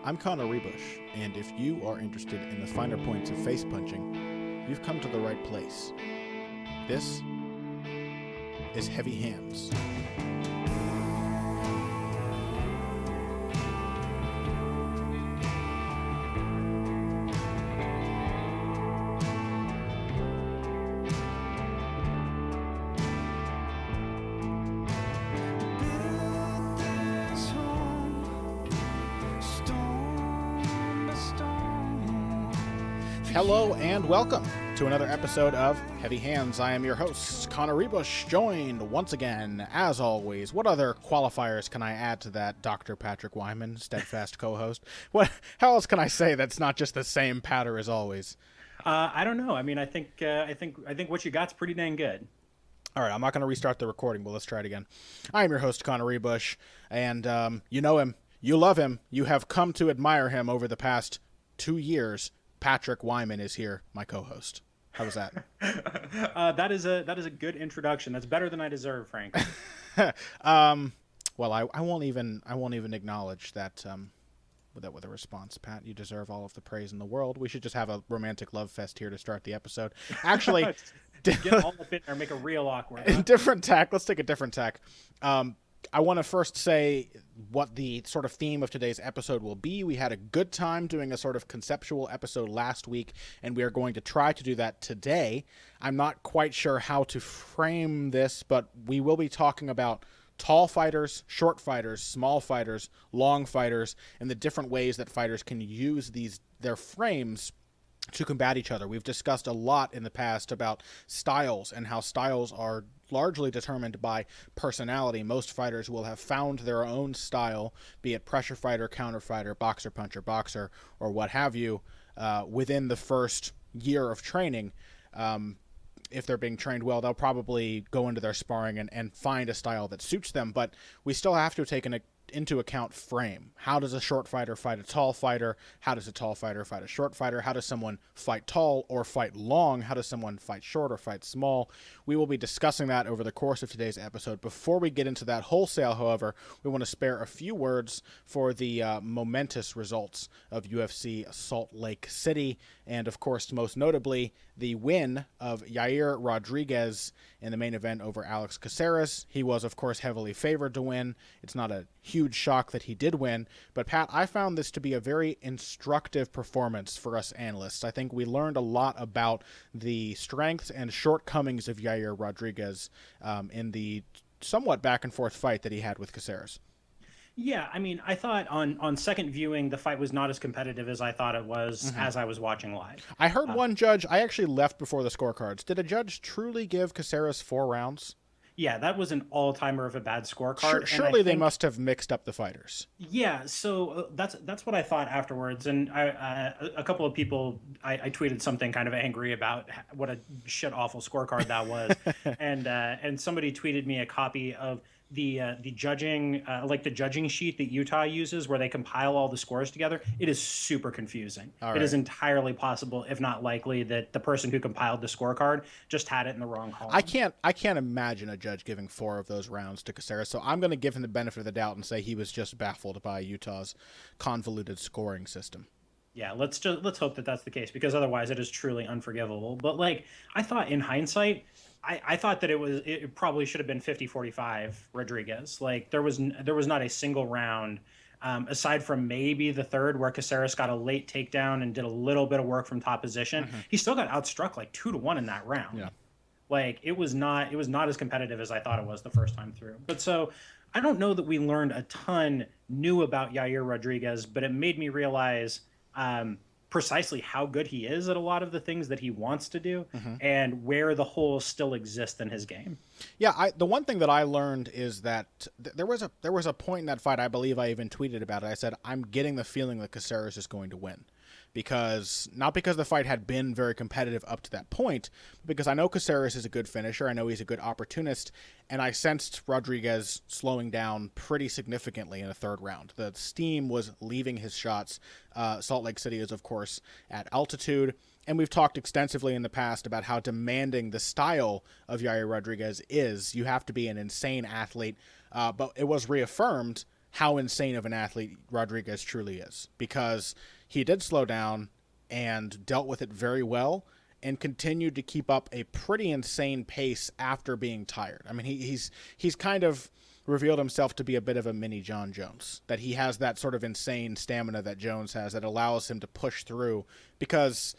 I'm Connor Ruebusch, and if you are interested in the finer points of face punching, you've come to the right place. This is Heavy Hands. Hello and welcome to another episode of Heavy Hands. I am your host, Connor Ruebusch, joined once again, as always. What other qualifiers can I add to that, Dr. Patrick Wyman, steadfast co-host? How else can I say that's not just the same patter as always? I don't know. I mean, I think what you got's pretty dang good. All right, I'm not going to restart the recording, but let's try it again. I am your host, Connor Ruebusch, and you know him, you love him, you have come to admire him over the past 2 years. Patrick Wyman is here, my co-host. How was that? That is a good introduction. That's better than I deserve, Frank. Well, I won't even acknowledge that with a response, Pat. You deserve all of the praise in the world. We should just have a romantic love fest here to start the episode. Actually, get all up in there, make it real awkward. Huh? Different tack. Let's take a different tack. I want to first say what the sort of theme of today's episode will be. We had a good time doing a sort of conceptual episode last week, and we are going to try to do that today. I'm not quite sure how to frame this, but we will be talking about tall fighters, short fighters, small fighters, long fighters, and the different ways that fighters can use their frames to combat each other. We've discussed a lot in the past about styles and how styles are largely determined by personality. Most fighters will have found their own style, be it pressure fighter, counter fighter, boxer, puncher, boxer, or what have you, within the first year of training. If they're being trained well, they'll probably go into their sparring and find a style that suits them, but we still have to take into account frame. How does a short fighter fight a tall fighter? How does a tall fighter fight a short fighter? How does someone fight tall or fight long? How does someone fight short or fight small? We will be discussing that over the course of today's episode. Before we get into that wholesale, however, we want to spare a few words for the momentous results of UFC Salt Lake City, and of course, most notably, the win of Yair Rodriguez in the main event over Alex Caceres. He was, of course, heavily favored to win. It's not a huge shock that he did win, but Pat, I found this to be a very instructive performance for us analysts. I think we learned a lot about the strengths and shortcomings of Yair Rodriguez in the somewhat back and forth fight that he had with Caceres. Yeah, I mean, I thought on second viewing, the fight was not as competitive as I thought it was as I was watching live. I heard one judge, I actually left before the scorecards. Did a judge truly give Caceres 4 rounds? Yeah, that was an all-timer of a bad scorecard. Surely they must have mixed up the fighters. Yeah, so that's what I thought afterwards. And a couple of people, I tweeted something kind of angry about what a shit awful scorecard that was, and somebody tweeted me a copy of the judging the judging sheet that Utah uses where they compile all the scores together. It is super confusing. It is entirely possible, if not likely, that the person who compiled the scorecard just had it in the wrong column. I can't imagine a judge giving 4 of those rounds to Caceres, so I'm going to give him the benefit of the doubt and say he was just baffled by Utah's convoluted scoring system. Yeah, let's hope that that's the case, because otherwise it is truly unforgivable. But I thought in hindsight, I thought that it probably should have been 50-45 Rodriguez. There was not a single round, aside from maybe the third where Caceres got a late takedown and did a little bit of work from top position. He still got outstruck 2-1 in that round. Yeah. It was not as competitive as I thought it was the first time through. But so I don't know that we learned a ton new about Yair Rodriguez, but it made me realize precisely how good he is at a lot of the things that he wants to do and where the holes still exist in his game. Yeah, the one thing that I learned is that there was a point in that fight, I believe I even tweeted about it. I said, I'm getting the feeling that Caceres is going to win. Not because the fight had been very competitive up to that point, but because I know Caceres is a good finisher, I know he's a good opportunist, and I sensed Rodriguez slowing down pretty significantly in the third round. The steam was leaving his shots. Salt Lake City is, of course, at altitude, and we've talked extensively in the past about how demanding the style of Yair Rodriguez is. You have to be an insane athlete, but it was reaffirmed how insane of an athlete Rodriguez truly is, because he did slow down and dealt with it very well and continued to keep up a pretty insane pace after being tired. I mean, he's kind of revealed himself to be a bit of a mini John Jones, that he has that sort of insane stamina that Jones has that allows him to push through, because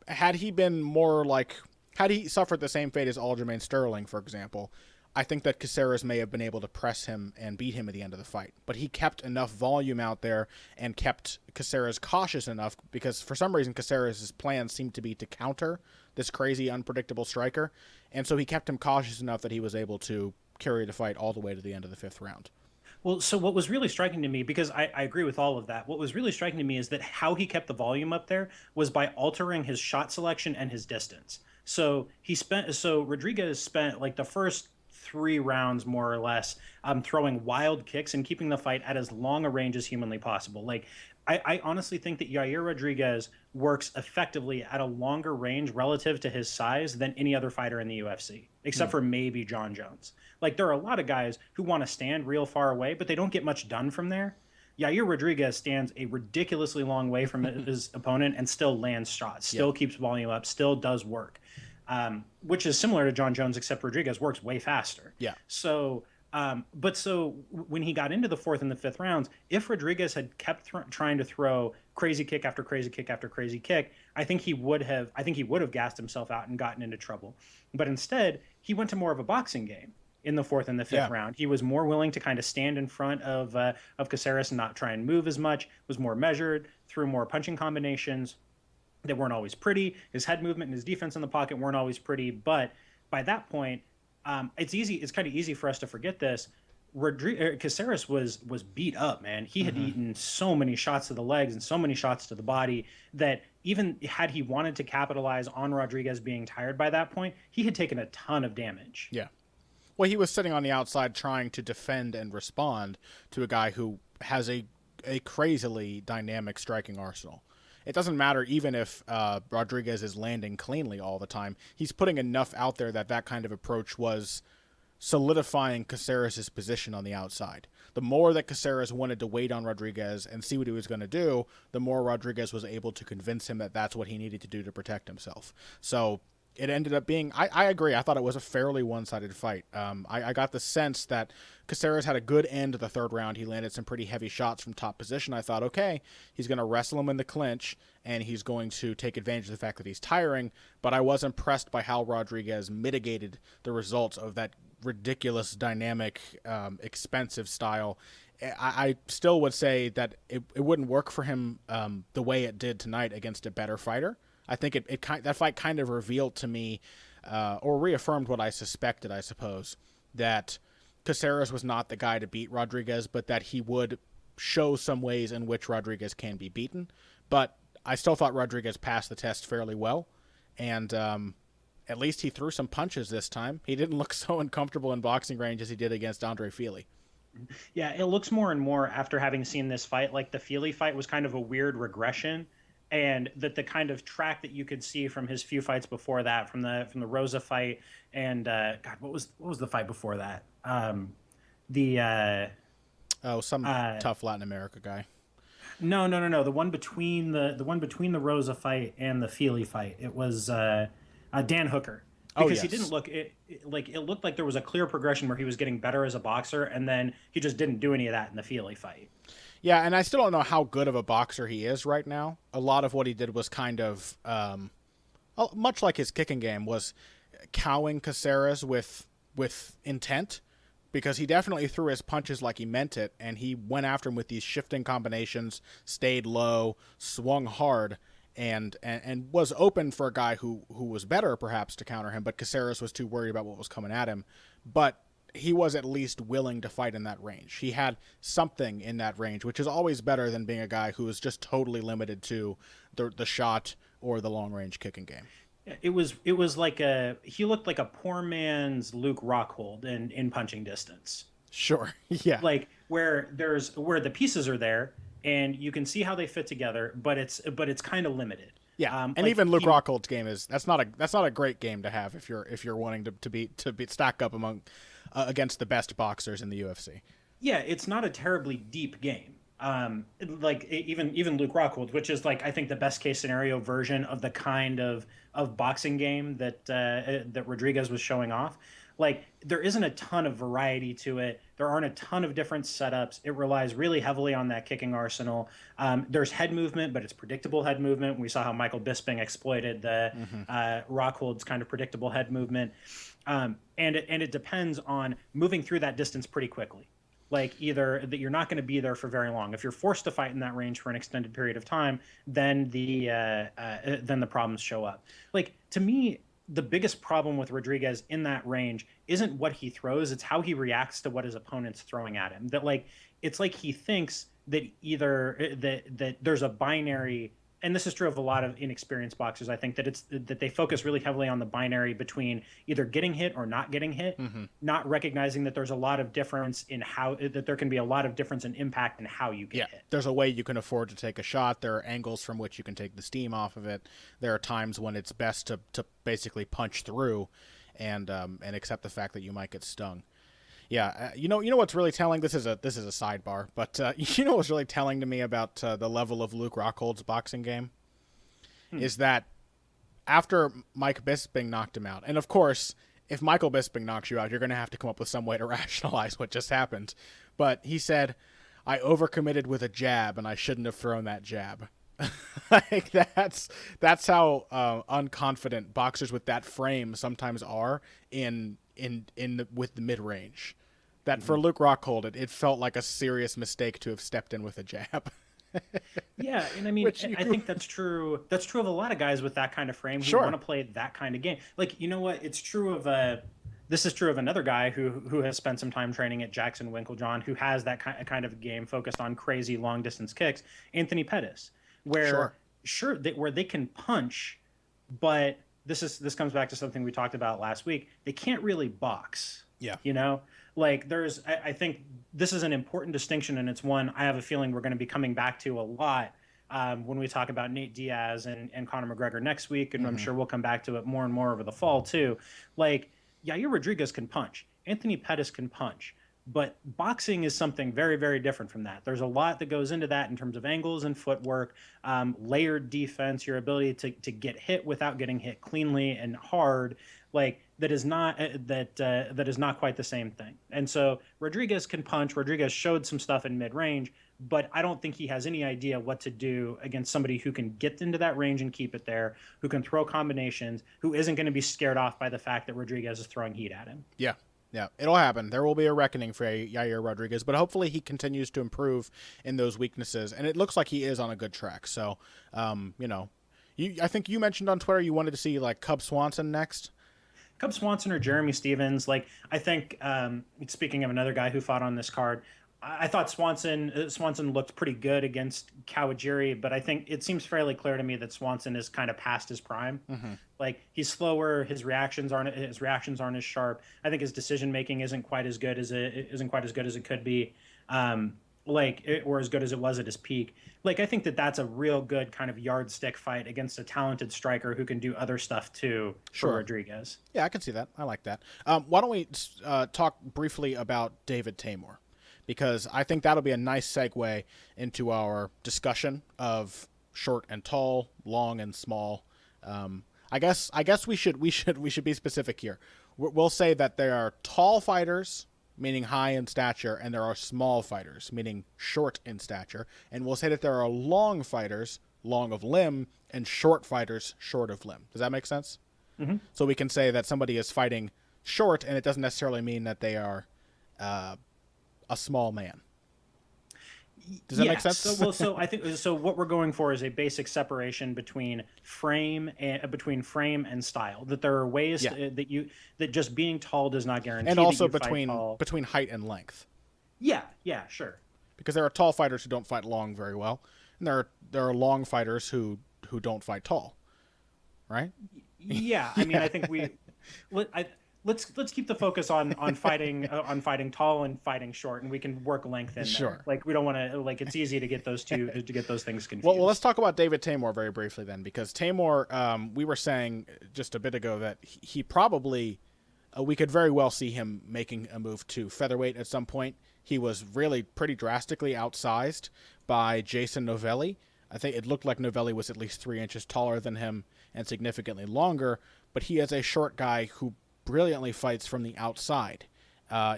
had he suffered the same fate as Aljamain Sterling, for example, I think that Caceres may have been able to press him and beat him at the end of the fight. But he kept enough volume out there and kept Caceres cautious enough, because for some reason Caceres' plan seemed to be to counter this crazy, unpredictable striker. And so he kept him cautious enough that he was able to carry the fight all the way to the end of the 5th round. Well, so what was really striking to me, because I agree with all of that, what was really striking to me is that how he kept the volume up there was by altering his shot selection and his distance. So Rodriguez spent like the first 3 rounds, more or less, throwing wild kicks and keeping the fight at as long a range as humanly possible. Like, I honestly think that Yair Rodriguez works effectively at a longer range relative to his size than any other fighter in the UFC, except for maybe John Jones. Like, there are a lot of guys who want to stand real far away, but they don't get much done from there. Yair Rodriguez stands a ridiculously long way from his opponent and still lands shots, still keeps volume up, still does work, which is similar to John Jones, except Rodriguez works way faster. Yeah. So when he got into the 4th and the 5th rounds, if Rodriguez had kept trying to throw crazy kick after crazy kick after crazy kick, I think he would have gassed himself out and gotten into trouble. But instead, he went to more of a boxing game in the 4th and the 5th round. He was more willing to kind of stand in front of Caceres and not try and move as much, was more measured, threw more punching combinations. They weren't always pretty. His head movement and his defense in the pocket weren't always pretty. But by that point, it's kind of easy for us to forget this. Caceres was beat up, man. He had eaten so many shots to the legs and so many shots to the body that even had he wanted to capitalize on Rodriguez being tired by that point, he had taken a ton of damage. Yeah. Well, he was sitting on the outside trying to defend and respond to a guy who has a crazily dynamic striking arsenal. It doesn't matter even if Rodriguez is landing cleanly all the time. He's putting enough out there that kind of approach was solidifying Caceres' position on the outside. The more that Caceres wanted to wait on Rodriguez and see what he was going to do, the more Rodriguez was able to convince him that that's what he needed to do to protect himself. So it ended up being, I agree, I thought it was a fairly one-sided fight. I got the sense that Caceres had a good end to the 3rd round. He landed some pretty heavy shots from top position. I thought, okay, he's going to wrestle him in the clinch, and he's going to take advantage of the fact that he's tiring, but I was impressed by how Rodriguez mitigated the results of that ridiculous, dynamic, expensive style. I still would say that it wouldn't work for him the way it did tonight against a better fighter. I think that fight kind of revealed to me, or reaffirmed what I suspected, I suppose, that Caceres was not the guy to beat Rodriguez, but that he would show some ways in which Rodriguez can be beaten. But I still thought Rodriguez passed the test fairly well, and at least he threw some punches this time. He didn't look so uncomfortable in boxing range as he did against Andre Fili. Yeah, it looks more and more after having seen this fight like the Fili fight was kind of a weird regression. And that the kind of track that you could see from his few fights before that, from the Rosa fight, and God, what was the fight before that? Some tough Latin America guy. No. The one between the Rosa fight and the Fili fight. It was Dan Hooker. Because he didn't look it looked like there was a clear progression where he was getting better as a boxer, and then he just didn't do any of that in the Fili fight. Yeah, and I still don't know how good of a boxer he is right now. A lot of what he did was kind of, much like his kicking game, was cowing Caceres with intent, because he definitely threw his punches like he meant it, and he went after him with these shifting combinations, stayed low, swung hard, and was open for a guy who was better perhaps to counter him, but Caceres was too worried about what was coming at him. But he was at least willing to fight in that range. He had something in that range, which is always better than being a guy who is just totally limited to the shot or the long-range kicking game. It was like he looked like a poor man's Luke Rockhold in punching distance. Sure, yeah. Like where the pieces are there and you can see how they fit together, but it's kind of limited. Yeah, and like even Luke Rockhold's game that's not a great game to have if you're wanting to stack up against the best boxers in the UFC. Yeah, it's not a terribly deep game. Like even Luke Rockhold, which is like I think the best case scenario version of the kind of boxing game that Rodriguez was showing off. Like there isn't a ton of variety to it. There aren't a ton of different setups. It relies really heavily on that kicking arsenal. There's head movement, but it's predictable head movement. We saw how Michael Bisping exploited the Rockhold's kind of predictable head movement, and it depends on moving through that distance pretty quickly. Like either that you're not going to be there for very long. If you're forced to fight in that range for an extended period of time, then the problems show up. Like to me, the biggest problem with Rodriguez in that range isn't what he throws; it's how he reacts to what his opponent's throwing at him. That like it's like he thinks that either that there's a binary, and this is true of a lot of inexperienced boxers. I think that they focus really heavily on the binary between either getting hit or not getting hit, not recognizing that there's a lot of difference in how that there can be a lot of difference in impact in how you get hit. There's a way you can afford to take a shot. There are angles from which you can take the steam off of it. There are times when it's best to basically punch through and accept the fact that you might get stung. Yeah, you know what's really telling. This is a sidebar, but you know what's really telling to me about the level of Luke Rockhold's boxing game is that after Mike Bisping knocked him out, and of course, if Michael Bisping knocks you out, you're going to have to come up with some way to rationalize what just happened. But he said, "I overcommitted with a jab, and I shouldn't have thrown that jab." Like that's how unconfident boxers with that frame sometimes are with the mid range. That for Luke Rockhold, it felt like a serious mistake to have stepped in with a jab. Yeah, and I mean, I think that's true. That's true of a lot of guys with that kind of frame who want to play that kind of game. Like, you know what? It's true of this is true of another guy who has spent some time training at Jackson Winklejohn, who has that kind of game focused on crazy long distance kicks. Anthony Pettis, where where they can punch, but this comes back to something we talked about last week. They can't really box. Yeah, you know. Like I think this is an important distinction, and it's one I have a feeling we're going to be coming back to a lot when we talk about Nate Diaz and Conor McGregor next week, and I'm sure we'll come back to it more and more over the fall too. Like Yair Rodriguez can punch, Anthony Pettis can punch, but boxing is something very, very different from that. There's a lot that goes into that in terms of angles and footwork, layered defense, your ability to get hit without getting hit cleanly and hard. Like that is not quite the same thing. And so Rodriguez can punch. Rodriguez showed some stuff in mid-range, but I don't think he has any idea what to do against somebody who can get into that range and keep it there, who can throw combinations, who isn't going to be scared off by the fact that Rodriguez is throwing heat at him. Yeah. Yeah, it'll happen. There will be a reckoning for Yair Rodriguez, but hopefully he continues to improve in those weaknesses, and it looks like he is on a good track. So, I think you mentioned on Twitter you wanted to see like Cub Swanson next. Cub Swanson or Jeremy Stevens. Like I think, speaking of another guy who fought on this card, I thought Swanson looked pretty good against Kawajiri, but I think it seems fairly clear to me that Swanson is kind of past his prime. Like he's slower, his reactions aren't as sharp. I think his decision making isn't quite as good as it could be. Or as good as it was at his peak. Like I think that's a real good kind of yardstick fight against a talented striker who can do other stuff too. For Rodriguez. Yeah, I can see that. I like that. Why don't we talk briefly about David Tamor? Because I think that'll be a nice segue into our discussion of short and tall, long and small. I guess we should be specific here. We'll say that there are tall fighters, meaning high in stature, and there are small fighters, meaning short in stature. And we'll say that there are long fighters, long of limb, and short fighters, short of limb. Does that make sense? Mm-hmm. So we can say that somebody is fighting short, and it doesn't necessarily mean that they are a small man. Does that make sense? So I think what we're going for is a basic separation between frame and style. That there are ways that just being tall does not guarantee. And also that you between height and length. Yeah, sure. Because there are tall fighters who don't fight long very well, and there are long fighters who don't fight tall. Right? Yeah, I mean, I think Let's keep the focus on fighting tall and fighting short, and we can work length in there. Like we don't want to it's easy to get those things confused. Well, let's talk about David Tamor very briefly then, because Tamor, we were saying just a bit ago that he probably we could very well see him making a move to featherweight at some point. He was really pretty drastically outsized by Jason Novelli. I think it looked like Novelli was at least 3 inches taller than him and significantly longer, but he is a short guy who brilliantly fights from the outside,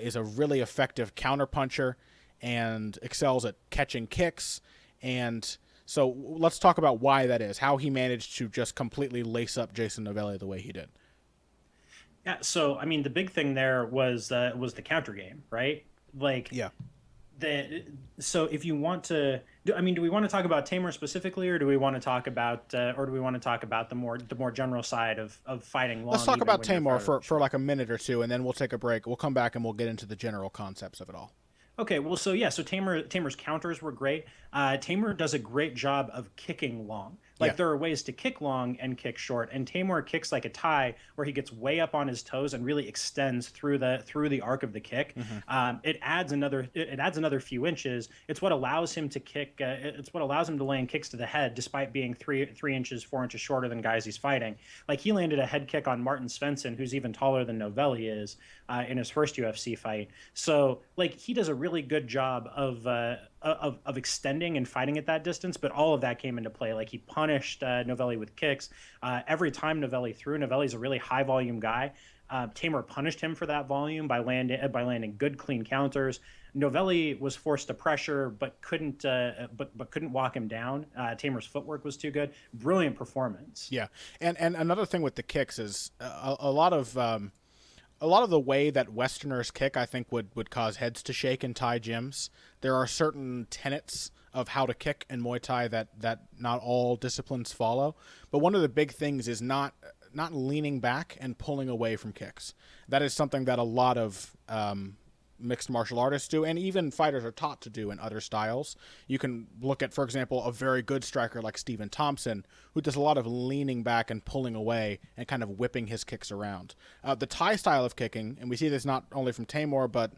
is a really effective counterpuncher, and excels at catching kicks. And so let's talk about why that is, how he managed to just completely lace up Jason Novelli the way he did. Yeah, so I mean, the big thing there was the counter game, right? Like, Yeah. So if you want to, do we want to talk about Tamor specifically, or do we want to talk about the more general side of fighting long? Let's talk about Tamor for like a minute or two, and then we'll take a break. We'll come back and we'll get into the general concepts of it all. Okay, well, so Tamor's counters were great. Tamor does a great job of kicking long. Like, there are ways to kick long and kick short, and Tamor kicks like a Thai, where he gets way up on his toes and really extends through the arc of the kick. Mm-hmm. It adds another few inches. It's what allows him to kick. It's what allows him to land kicks to the head, despite being 4 inches shorter than guys he's fighting. Like, he landed a head kick on Martin Svensson, who's even taller than Novelli is, in his first UFC fight. So, like, he does a really good job of extending and fighting at that distance, but all of that came into play. Like, he punished Novelli with kicks. Every time Novelli threw, Novelli's a really high volume guy. Tamor punished him for that volume by landing good, clean counters. Novelli was forced to pressure, but couldn't walk him down. Tamor's footwork was too good. Brilliant performance. Yeah, and another thing with the kicks is a lot of the way that Westerners kick, I think, would cause heads to shake in Thai gyms. There are certain tenets of how to kick in Muay Thai that not all disciplines follow. But one of the big things is not leaning back and pulling away from kicks. That is something that a lot of mixed martial artists do, and even fighters are taught to do in other styles. You can look at, for example, a very good striker like Stephen Thompson, who does a lot of leaning back and pulling away and kind of whipping his kicks around. The Thai style of kicking, and we see this not only from Tamor, but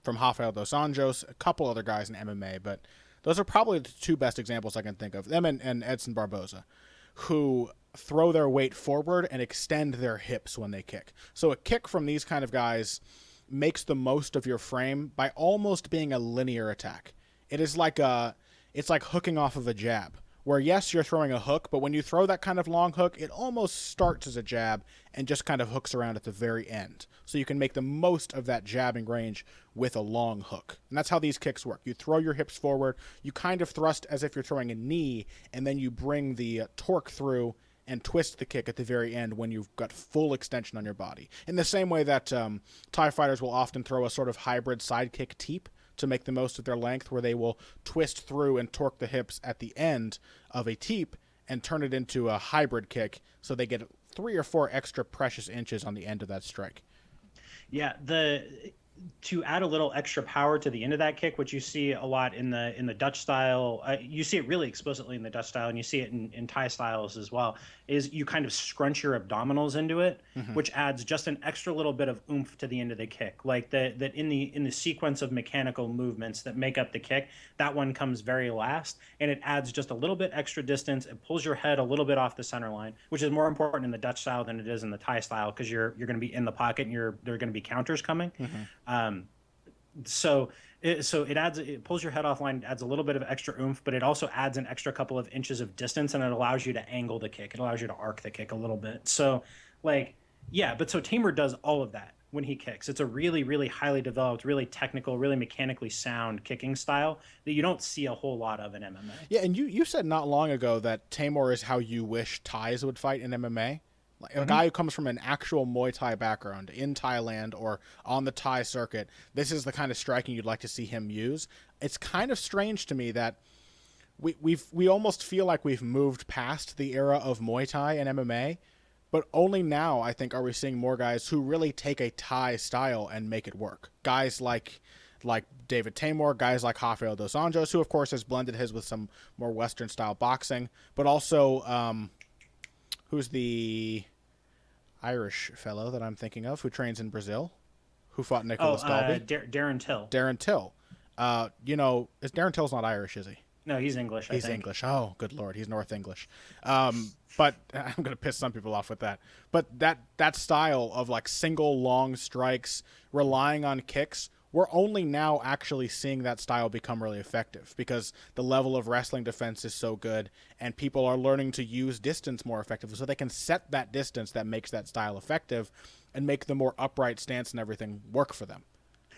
from Rafael dos Anjos, a couple other guys in MMA, but those are probably the two best examples I can think of, them and Edson Barboza, who throw their weight forward and extend their hips when they kick. So a kick from these kind of guys makes the most of your frame by almost being a linear attack. It's like hooking off of a jab, where yes, you're throwing a hook, but when you throw that kind of long hook, it almost starts as a jab and just kind of hooks around at the very end. So you can make the most of that jabbing range with a long hook. And that's how these kicks work. You throw your hips forward, you kind of thrust as if you're throwing a knee, and then you bring the torque through and twist the kick at the very end when you've got full extension on your body. In the same way that Thai fighters will often throw a sort of hybrid sidekick teep to make the most of their length, where they will twist through and torque the hips at the end of a teep and turn it into a hybrid kick, so they get 3 or 4 extra precious inches on the end of that strike. Yeah, to add a little extra power to the end of that kick, which you see a lot in the Dutch style, you see it really explicitly in the Dutch style, and you see it in Thai styles as well, is you kind of scrunch your abdominals into it, mm-hmm. which adds just an extra little bit of oomph to the end of the kick. Like that in the sequence of mechanical movements that make up the kick, that one comes very last, and it adds just a little bit extra distance. It pulls your head a little bit off the center line, which is more important in the Dutch style than it is in the Thai style, because you're going to be in the pocket and there are going to be counters coming. Mm-hmm. So it pulls your head offline, adds a little bit of extra oomph, but it also adds an extra couple of inches of distance, and it allows you to angle the kick. It allows you to arc the kick a little bit. So, so Tamor does all of that when he kicks. It's a really, really highly developed, really technical, really mechanically sound kicking style that you don't see a whole lot of in MMA. Yeah, and you said not long ago that Tamor is how you wish Thais would fight in MMA. Like a guy who comes from an actual Muay Thai background in Thailand or on the Thai circuit, this is the kind of striking you'd like to see him use. It's kind of strange to me that we almost feel like we've moved past the era of Muay Thai and MMA, but only now, I think, are we seeing more guys who really take a Thai style and make it work. Guys like David Tamor, guys like Rafael dos Anjos, who of course has blended his with some more Western style boxing, but also who's the Irish fellow that I'm thinking of who trains in Brazil, who fought Nicholas Dalby? Darren Till. Darren Till. Darren Till's not Irish, is he? No, he's English, I He's think. English. Oh, good Lord. He's North English. But I'm going to piss some people off with that. But that style of like single long strikes, relying on kicks, we're only now actually seeing that style become really effective because the level of wrestling defense is so good and people are learning to use distance more effectively so they can set that distance that makes that style effective and make the more upright stance and everything work for them.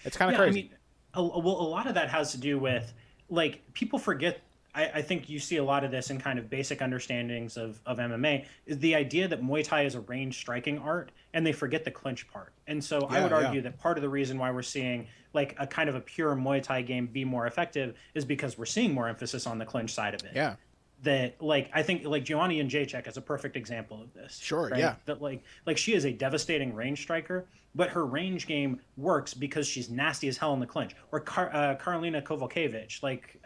It's kind of Yeah, I crazy. mean, well, a lot of that has to do with like people forget. I think you see a lot of this in kind of basic understandings of MMA is the idea that Muay Thai is a range striking art, and they forget the clinch part. And so I Yeah, would yeah. argue that part of the reason why we're seeing like a kind of a pure Muay Thai game be more effective is because we're seeing more emphasis on the clinch side of it. Yeah. That like I think like Giovanni and Jacek is a perfect example of this, Sure, right? yeah. That like she is a devastating range striker, but her range game works because she's nasty as hell in the clinch. Or Karolina Kovalkiewicz, like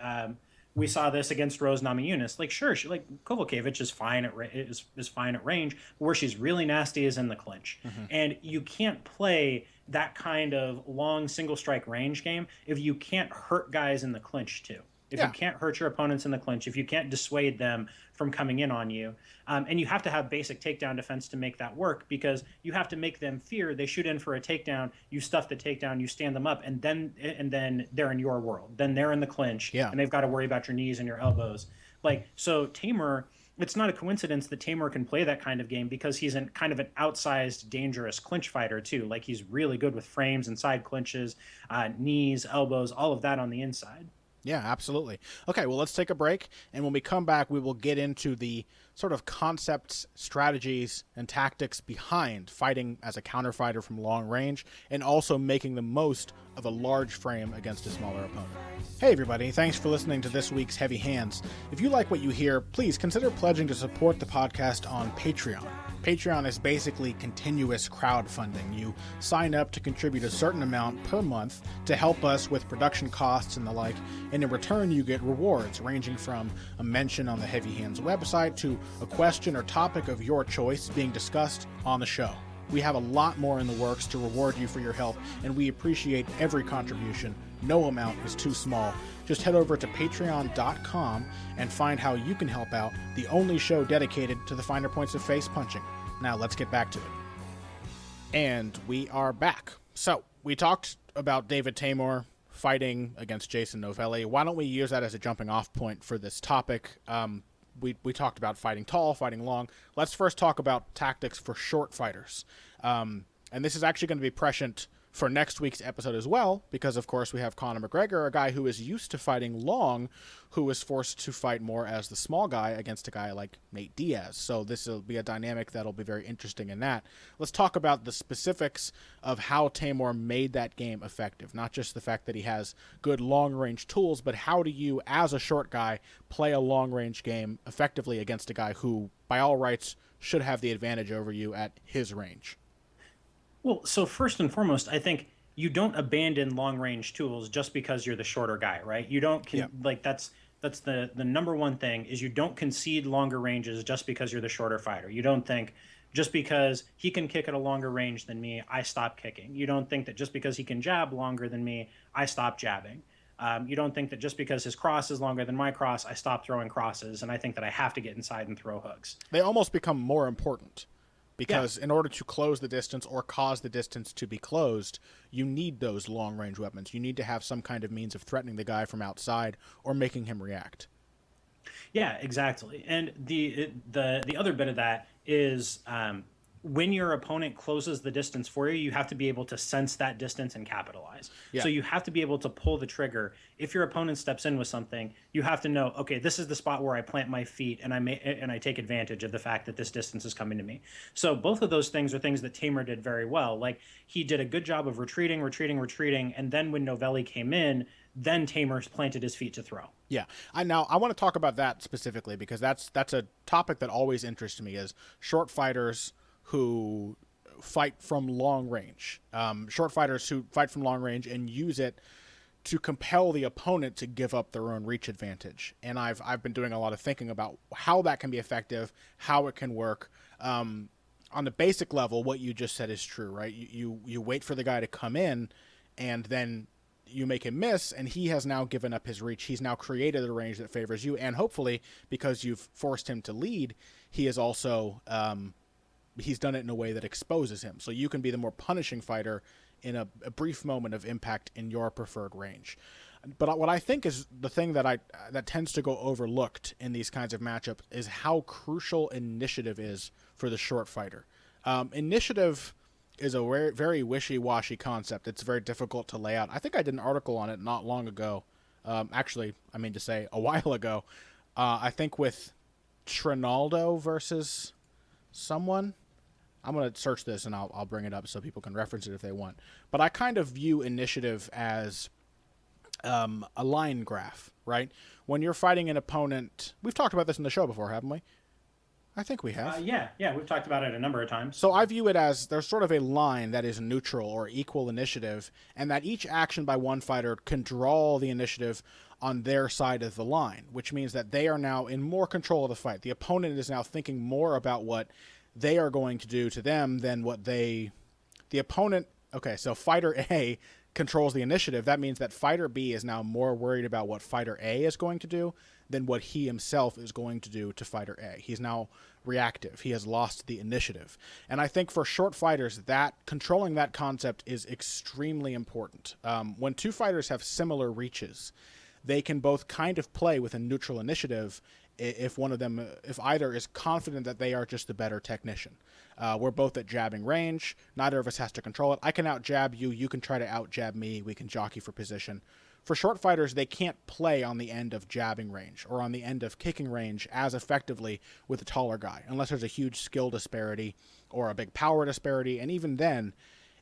we saw this against Rose Namajunas. Like sure, she like Kovalkiewicz is fine at is fine at range, but where she's really nasty is in the clinch, and you can't play that kind of long single strike range game if you can't hurt guys in the clinch too. If you Yeah. can't hurt your opponents in the clinch, if you can't dissuade them from coming in on you, and you have to have basic takedown defense to make that work because you have to make them fear. They shoot in for a takedown, you stuff the takedown, you stand them up, and then they're in your world. Then they're in the clinch, Yeah. and they've got to worry about your knees and your elbows. Like so, Tamer. It's not a coincidence that Tamer can play that kind of game because he's an kind of an outsized, dangerous clinch fighter too. Like he's really good with frames and side clinches, knees, elbows, all of that on the inside. Yeah, absolutely. Okay, well, let's take a break. And when we come back, we will get into the sort of concepts, strategies, and tactics behind fighting as a counter fighter from long range and also making the most of a large frame against a smaller opponent. Hey, everybody. Thanks for listening to this week's Heavy Hands. If you like what you hear, please consider pledging to support the podcast on Patreon. Patreon is basically continuous crowdfunding. You sign up to contribute a certain amount per month to help us with production costs and the like, and in return you get rewards ranging from a mention on the Heavy Hands website to a question or topic of your choice being discussed on the show. We have a lot more in the works to reward you for your help, and we appreciate every contribution. No amount is too small. Just head over to patreon.com and find how you can help out the only show dedicated to the finer points of face punching. Now let's get back to it. And we are back. So we talked about David Taymor fighting against Jason Novelli. Why don't we use that as a jumping off point for this topic? We talked about fighting tall, fighting long. Let's first talk about tactics for short fighters. And this is actually going to be prescient for next week's episode as well, because of course we have Conor McGregor, a guy who is used to fighting long, who is forced to fight more as the small guy against a guy like Nate Diaz. So this will be a dynamic that'll be very interesting in that. Let's talk about the specifics of how Taymor made that game effective, not just the fact that he has good long-range tools, but how do you, as a short guy, play a long-range game effectively against a guy who, by all rights, should have the advantage over you at his range? Well, so first and foremost, I think you don't abandon long range tools just because you're the shorter guy, right? You don't Yeah. like that's the number one thing is you don't concede longer ranges just because you're the shorter fighter. You don't think just because he can kick at a longer range than me, I stop kicking. You don't think that just because he can jab longer than me, I stop jabbing. You don't think that just because his cross is longer than my cross, I stop throwing crosses, and I think that I have to get inside and throw hooks. They almost become more important Yeah, because in order to close the distance or cause the distance to be closed, you need those long-range weapons. You need to have some kind of means of threatening the guy from outside or making him react. yeah, exactly. And the other bit of that is when your opponent closes the distance for you, you have to be able to sense that distance and capitalize. Yeah. So you have to be able to pull the trigger. If your opponent steps in with something, you have to know, okay, this is the spot where I plant my feet and I take advantage of the fact that this distance is coming to me. So both of those things are things that Tamer did very well. Like he did a good job of retreating, and then when Novelli came in, then Tamer planted his feet to throw. Yeah. I want to talk about that specifically because that's a topic that always interests me is short fighters who fight from long range. Short fighters who fight from long range and use it to compel the opponent to give up their own reach advantage. And I've been doing a lot of thinking about how that can be effective, how it can work. On the basic level, what you just said is true, right? You wait for the guy to come in, and then you make him miss, and he has now given up his reach. He's now created a range that favors you, and hopefully, because you've forced him to lead, he is also he's done it in a way that exposes him. So you can be the more punishing fighter in a brief moment of impact in your preferred range. But what I think is the thing that tends to go overlooked in these kinds of matchups is how crucial initiative is for the short fighter. Initiative is a very, very wishy-washy concept. It's very difficult to lay out. I think I did an article on it not long ago. Actually, I mean to say a while ago. I think with Trinaldo versus someone. I'm going to search this and I'll bring it up so people can reference it if they want. But I kind of view initiative as a line graph, right? When you're fighting an opponent, we've talked about this in the show before, haven't we? I think we have. Yeah, we've talked about it a number of times. So I view it as there's sort of a line that is neutral or equal initiative, and that each action by one fighter can draw the initiative on their side of the line, which means that they are now in more control of the fight. The opponent is now thinking more about what they are going to do to them than what the opponent. Okay, so fighter A controls the initiative. That means that fighter B is now more worried about what fighter A is going to do than what he himself is going to do to fighter A. He's now reactive. He has lost the initiative. And I think for short fighters, that controlling that concept is extremely important. When two fighters have similar reaches, they can both kind of play with a neutral initiative if either is confident that they are just the better technician. We're both at jabbing range. Neither of us has to control it. I can out-jab you. You can try to out-jab me. We can jockey for position. For short fighters, they can't play on the end of jabbing range or on the end of kicking range as effectively with a taller guy, unless there's a huge skill disparity or a big power disparity. And even then,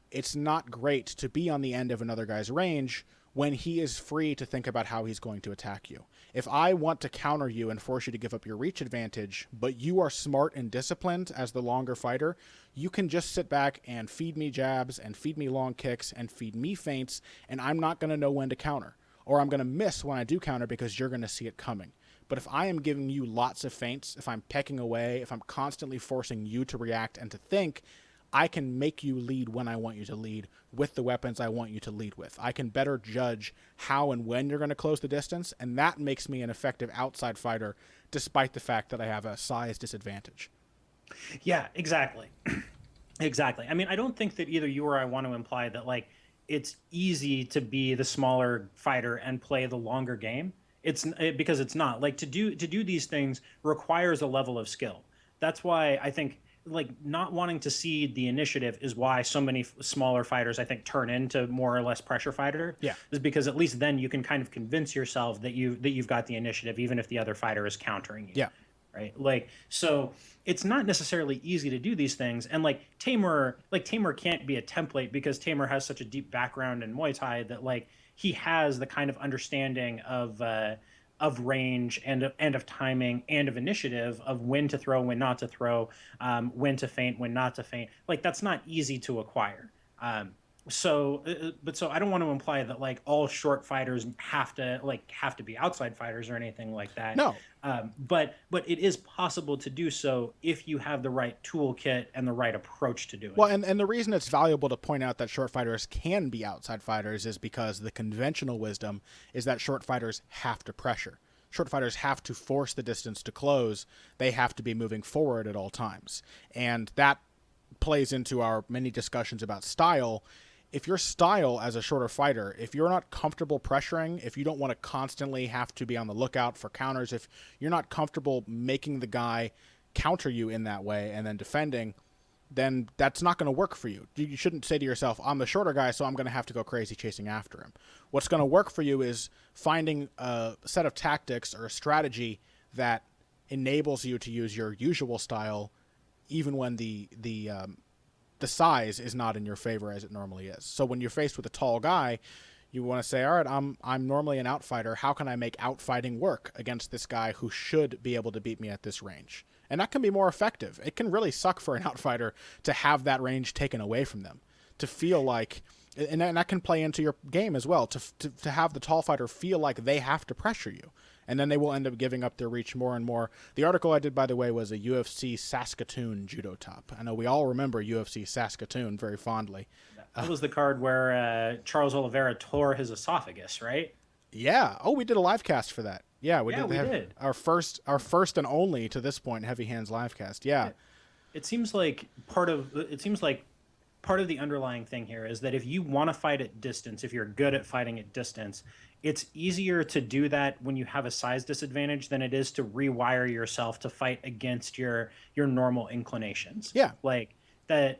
it's not great to be on the end of another guy's range when he is free to think about how he's going to attack you. If I want to counter you and force you to give up your reach advantage, but you are smart and disciplined as the longer fighter, you can just sit back and feed me jabs and feed me long kicks and feed me feints, and I'm not going to know when to counter. Or I'm going to miss when I do counter because you're going to see it coming. But if I am giving you lots of feints, if I'm pecking away, if I'm constantly forcing you to react and to think, I can make you lead when I want you to lead with the weapons I want you to lead with. I can better judge how and when you're going to close the distance, and that makes me an effective outside fighter despite the fact that I have a size disadvantage. Yeah, exactly. Exactly. I mean, I don't think that either you or I want to imply that, like, it's easy to be the smaller fighter and play the longer game. Because it's not. Like, to do these things requires a level of skill. That's why I think, like, not wanting to cede the initiative is why so many smaller fighters, I think, turn into more or less pressure fighter. Yeah, is because at least then you can kind of convince yourself that you've got the initiative, even if the other fighter is countering you. Yeah, right. Like, so it's not necessarily easy to do these things. And like Tamer can't be a template because Tamer has such a deep background in Muay Thai that, like, he has the kind of understanding of range and of timing and of initiative of when to throw, when not to throw, when to feint, when not to feint. Like, that's not easy to acquire. So I don't want to imply that, like, all short fighters have to be outside fighters or anything like that. No. But it is possible to do so if you have the right toolkit and the right approach to do it. Well, and the reason it's valuable to point out that short fighters can be outside fighters is because the conventional wisdom is that short fighters have to pressure. Short fighters have to force the distance to close. They have to be moving forward at all times. And that plays into our many discussions about style. If your style as a shorter fighter, if you're not comfortable pressuring, if you don't want to constantly have to be on the lookout for counters, if you're not comfortable making the guy counter you in that way and then defending, then that's not going to work for you. You shouldn't say to yourself, I'm the shorter guy, so I'm going to have to go crazy chasing after him. What's going to work for you is finding a set of tactics or a strategy that enables you to use your usual style even when the size is not in your favor as it normally is. So when you're faced with a tall guy, you want to say, all right, I'm normally an outfighter. How can I make outfighting work against this guy who should be able to beat me at this range? And that can be more effective. It can really suck for an outsider to have that range taken away from them, to feel like, and that can play into your game as well, to have the tall fighter feel like they have to pressure you. And then they will end up giving up their reach more and more. The article I did, by the way, was a UFC Saskatoon judo top. I know we all remember UFC Saskatoon very fondly. That was the card where Charles Oliveira tore his esophagus, right? Yeah. Oh, we did a live cast for that. Yeah, we Yeah, did. we did. Our first and only to this point Heavy Hands live cast. Yeah. It seems like part of the underlying thing here is that if you want to fight at distance, if you're good at fighting at distance, it's easier to do that when you have a size disadvantage than it is to rewire yourself to fight against your normal inclinations. Yeah. Like that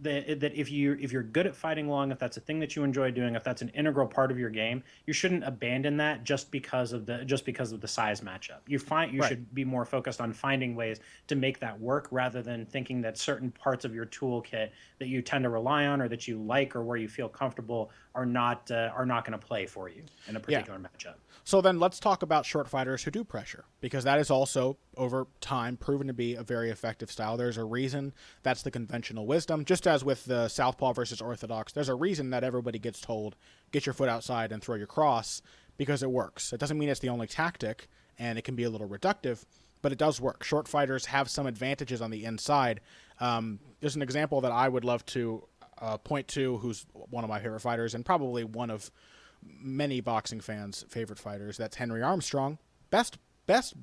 if you're good at fighting long, if that's a thing that you enjoy doing, if that's an integral part of your game, you shouldn't abandon that just because of the size matchup. You should be more focused on finding ways to make that work rather than thinking that certain parts of your toolkit that you tend to rely on or that you like or where you feel comfortable are not going to play for you in a particular matchup. So then let's talk about short fighters who do pressure, because that is also, over time, proven to be a very effective style. There's a reason that's the conventional wisdom. Just as with the southpaw versus orthodox, there's a reason that everybody gets told, get your foot outside and throw your cross, because it works. It doesn't mean it's the only tactic, and it can be a little reductive, but it does work. Short fighters have some advantages on the inside. There's an example that I would love to point to, who's one of my favorite fighters, and probably one of many boxing fans' favorite fighters. That's Henry Armstrong. Best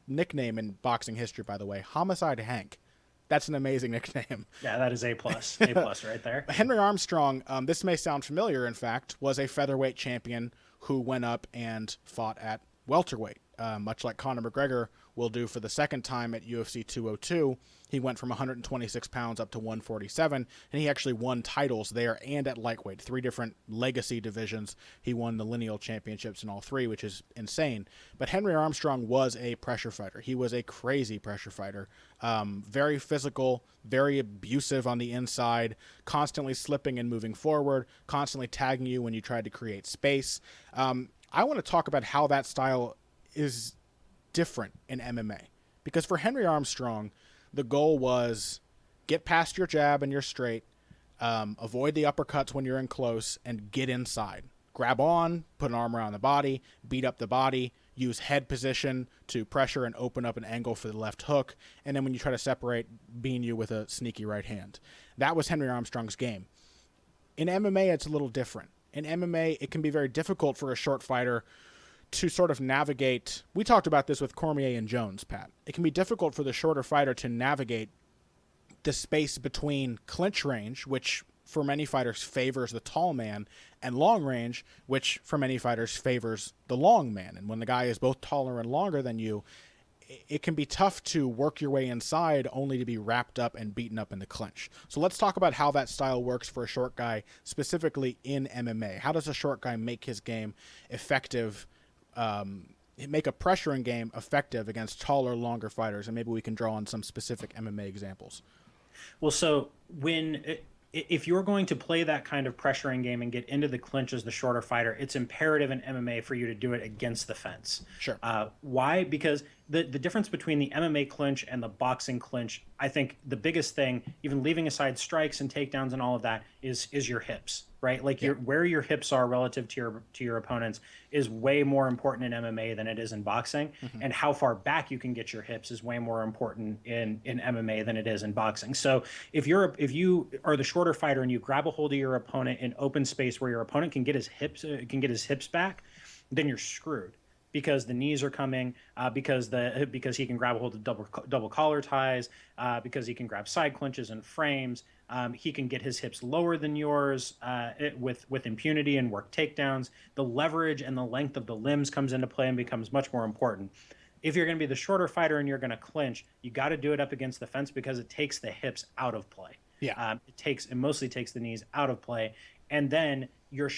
nickname in boxing history, by the way. Homicide Hank. That's an amazing nickname. Yeah, that is A+. A+ right there. Henry Armstrong, this may sound familiar, in fact, was a featherweight champion who went up and fought at welterweight, much like Conor McGregor will do for the second time at UFC 202. He went from 126 pounds up to 147, and he actually won titles there and at lightweight, 3 different legacy divisions. He won the lineal championships in all 3, which is insane. But Henry Armstrong was a pressure fighter. He was a crazy pressure fighter, very physical, very abusive on the inside, constantly slipping and moving forward, constantly tagging you when you tried to create space. I want to talk about how that style is different in MMA, because for Henry Armstrong, the goal was get past your jab and your straight, avoid the uppercuts when you're in close, and get inside. Grab on, put an arm around the body, beat up the body, use head position to pressure and open up an angle for the left hook, and then when you try to separate, bean you with a sneaky right hand. That was Henry Armstrong's game. In MMA, it's a little different. In MMA, it can be very difficult for a short fighter to sort of navigate. We talked about this with Cormier and Jones, Pat. It can be difficult for the shorter fighter to navigate the space between clinch range, which for many fighters favors the tall man, and long range, which for many fighters favors the long man. And when the guy is both taller and longer than you, it can be tough to work your way inside only to be wrapped up and beaten up in the clinch. So let's talk about how that style works for a short guy, specifically in MMA. How does a short guy make his game effective, make a pressuring game effective against taller, longer fighters? And maybe we can draw on some specific MMA examples. Well, so if you're going to play that kind of pressuring game and get into the clinch as the shorter fighter, it's imperative in MMA for you to do it against the fence. Sure. Why? Because the difference between the MMA clinch and the boxing clinch, I think the biggest thing, even leaving aside strikes and takedowns and all of that, is your hips, right? Like where your hips are relative to your opponents is way more important in MMA than it is in boxing. Mm-hmm. And how far back you can get your hips is way more important in MMA than it is in boxing. So if you are the shorter fighter and you grab a hold of your opponent in open space where your opponent can get his hips back, then you're screwed. Because the knees are coming, because he can grab a hold of double collar ties, because he can grab side clinches and frames. He can get his hips lower than yours with impunity and work takedowns. The leverage and the length of the limbs comes into play and becomes much more important. If you're going to be the shorter fighter and you're going to clinch, you got to do it up against the fence because it takes the hips out of play. Yeah, it mostly takes the knees out of play, and then your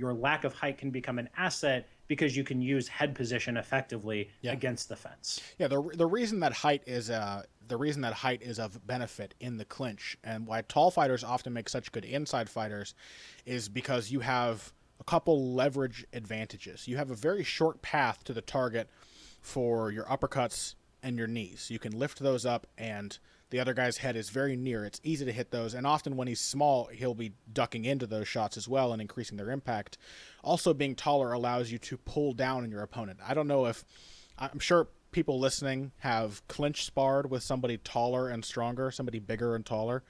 lack of height can become an asset because you can use head position effectively against the fence. Yeah, the reason that height is of benefit in the clinch, and why tall fighters often make such good inside fighters, is because you have a couple leverage advantages. You have a very short path to the target for your uppercuts and your knees. You can lift those up, and the other guy's head is very near. It's easy to hit those, and often when he's small, he'll be ducking into those shots as well and increasing their impact. Also, being taller allows you to pull down on your opponent. I'm sure people listening have clinch sparred with somebody taller and stronger, somebody bigger and taller.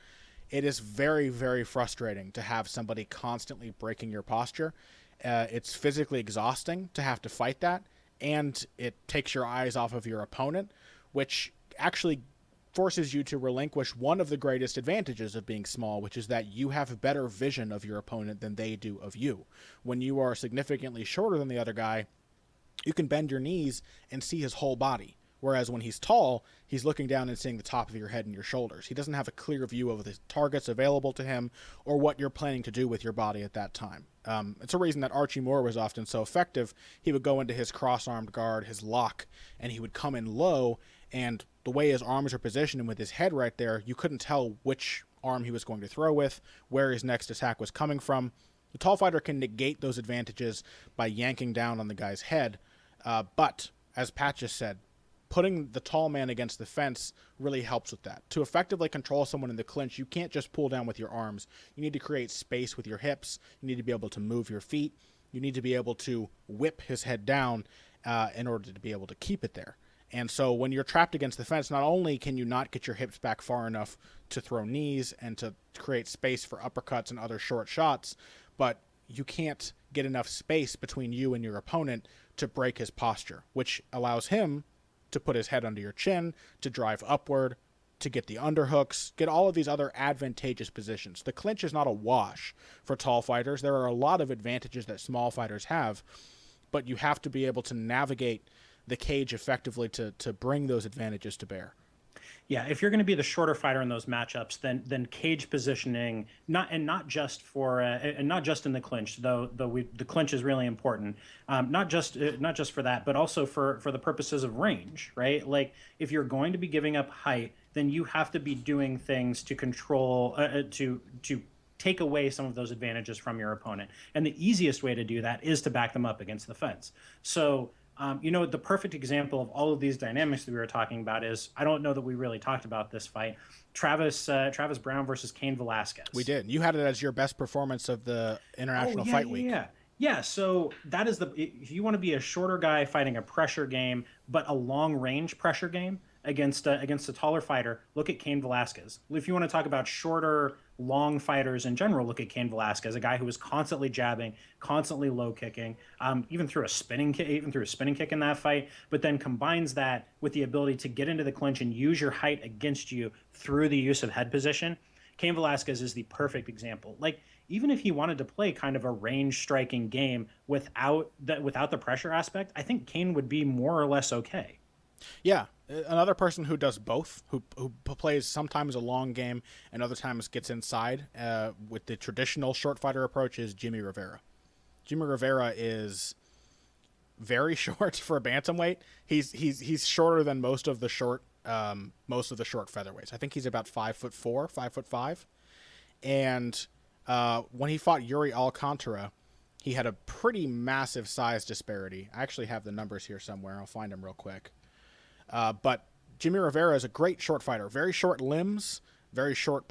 it is very, very frustrating to have somebody constantly breaking your posture. It's physically exhausting to have to fight that, and it takes your eyes off of your opponent, which actually forces you to relinquish one of the greatest advantages of being small, which is that you have a better vision of your opponent than they do of you. When you are significantly shorter than the other guy, you can bend your knees and see his whole body. Whereas when he's tall, he's looking down and seeing the top of your head and your shoulders. He doesn't have a clear view of the targets available to him or what you're planning to do with your body at that time. It's a reason that Archie Moore was often so effective. He would go into his cross-armed guard, his lock, and he would come in low, and the way his arms are positioned and with his head right there, you couldn't tell which arm he was going to throw with, where his next attack was coming from. The tall fighter can negate those advantages by yanking down on the guy's head, but, as Pat just said, putting the tall man against the fence really helps with that. To effectively control someone in the clinch, you can't just pull down with your arms. You need to create space with your hips. You need to be able to move your feet. You need to be able to whip his head down in order to be able to keep it there. And so when you're trapped against the fence, not only can you not get your hips back far enough to throw knees and to create space for uppercuts and other short shots, but you can't get enough space between you and your opponent to break his posture, which allows him to put his head under your chin, to drive upward, to get the underhooks, get all of these other advantageous positions. The clinch is not a wash for tall fighters. There are a lot of advantages that small fighters have, but you have to be able to navigate the cage effectively to bring those advantages to bear. Yeah, if you're going to be the shorter fighter in those matchups, then cage positioning, not just in the clinch, though the clinch is really important. Not just for that, but also for the purposes of range, right? Like if you're going to be giving up height, then you have to be doing things to control to take away some of those advantages from your opponent. And the easiest way to do that is to back them up against the fence. So the perfect example of all of these dynamics that we were talking about is, I don't know that we really talked about this fight, Travis Brown versus Cain Velasquez. We did. You had it as your best performance of the International Fight Week. Yeah, so that is if you want to be a shorter guy fighting a pressure game, but a long range pressure game against a taller fighter, look at Cain Velasquez. If you want to talk about shorter, long fighters in general, look at Cain Velasquez, a guy who was constantly jabbing, constantly low kicking, even threw a spinning kick in that fight, but then combines that with the ability to get into the clinch and use your height against you through the use of head position. Cain Velasquez is the perfect example. Like, even if he wanted to play kind of a range striking game without the pressure aspect, I think Cain would be more or less okay. Yeah, another person who does both, who plays sometimes a long game and other times gets inside with the traditional short fighter approach is Jimmy Rivera. Jimmy Rivera is very short for a bantamweight. He's shorter than most of the short featherweights. I think he's about 5'4", 5'5", and when he fought Yuri Alcantara, he had a pretty massive size disparity. I actually have the numbers here somewhere. I'll find them real quick. But Jimmy Rivera is a great short fighter. Very short limbs, very short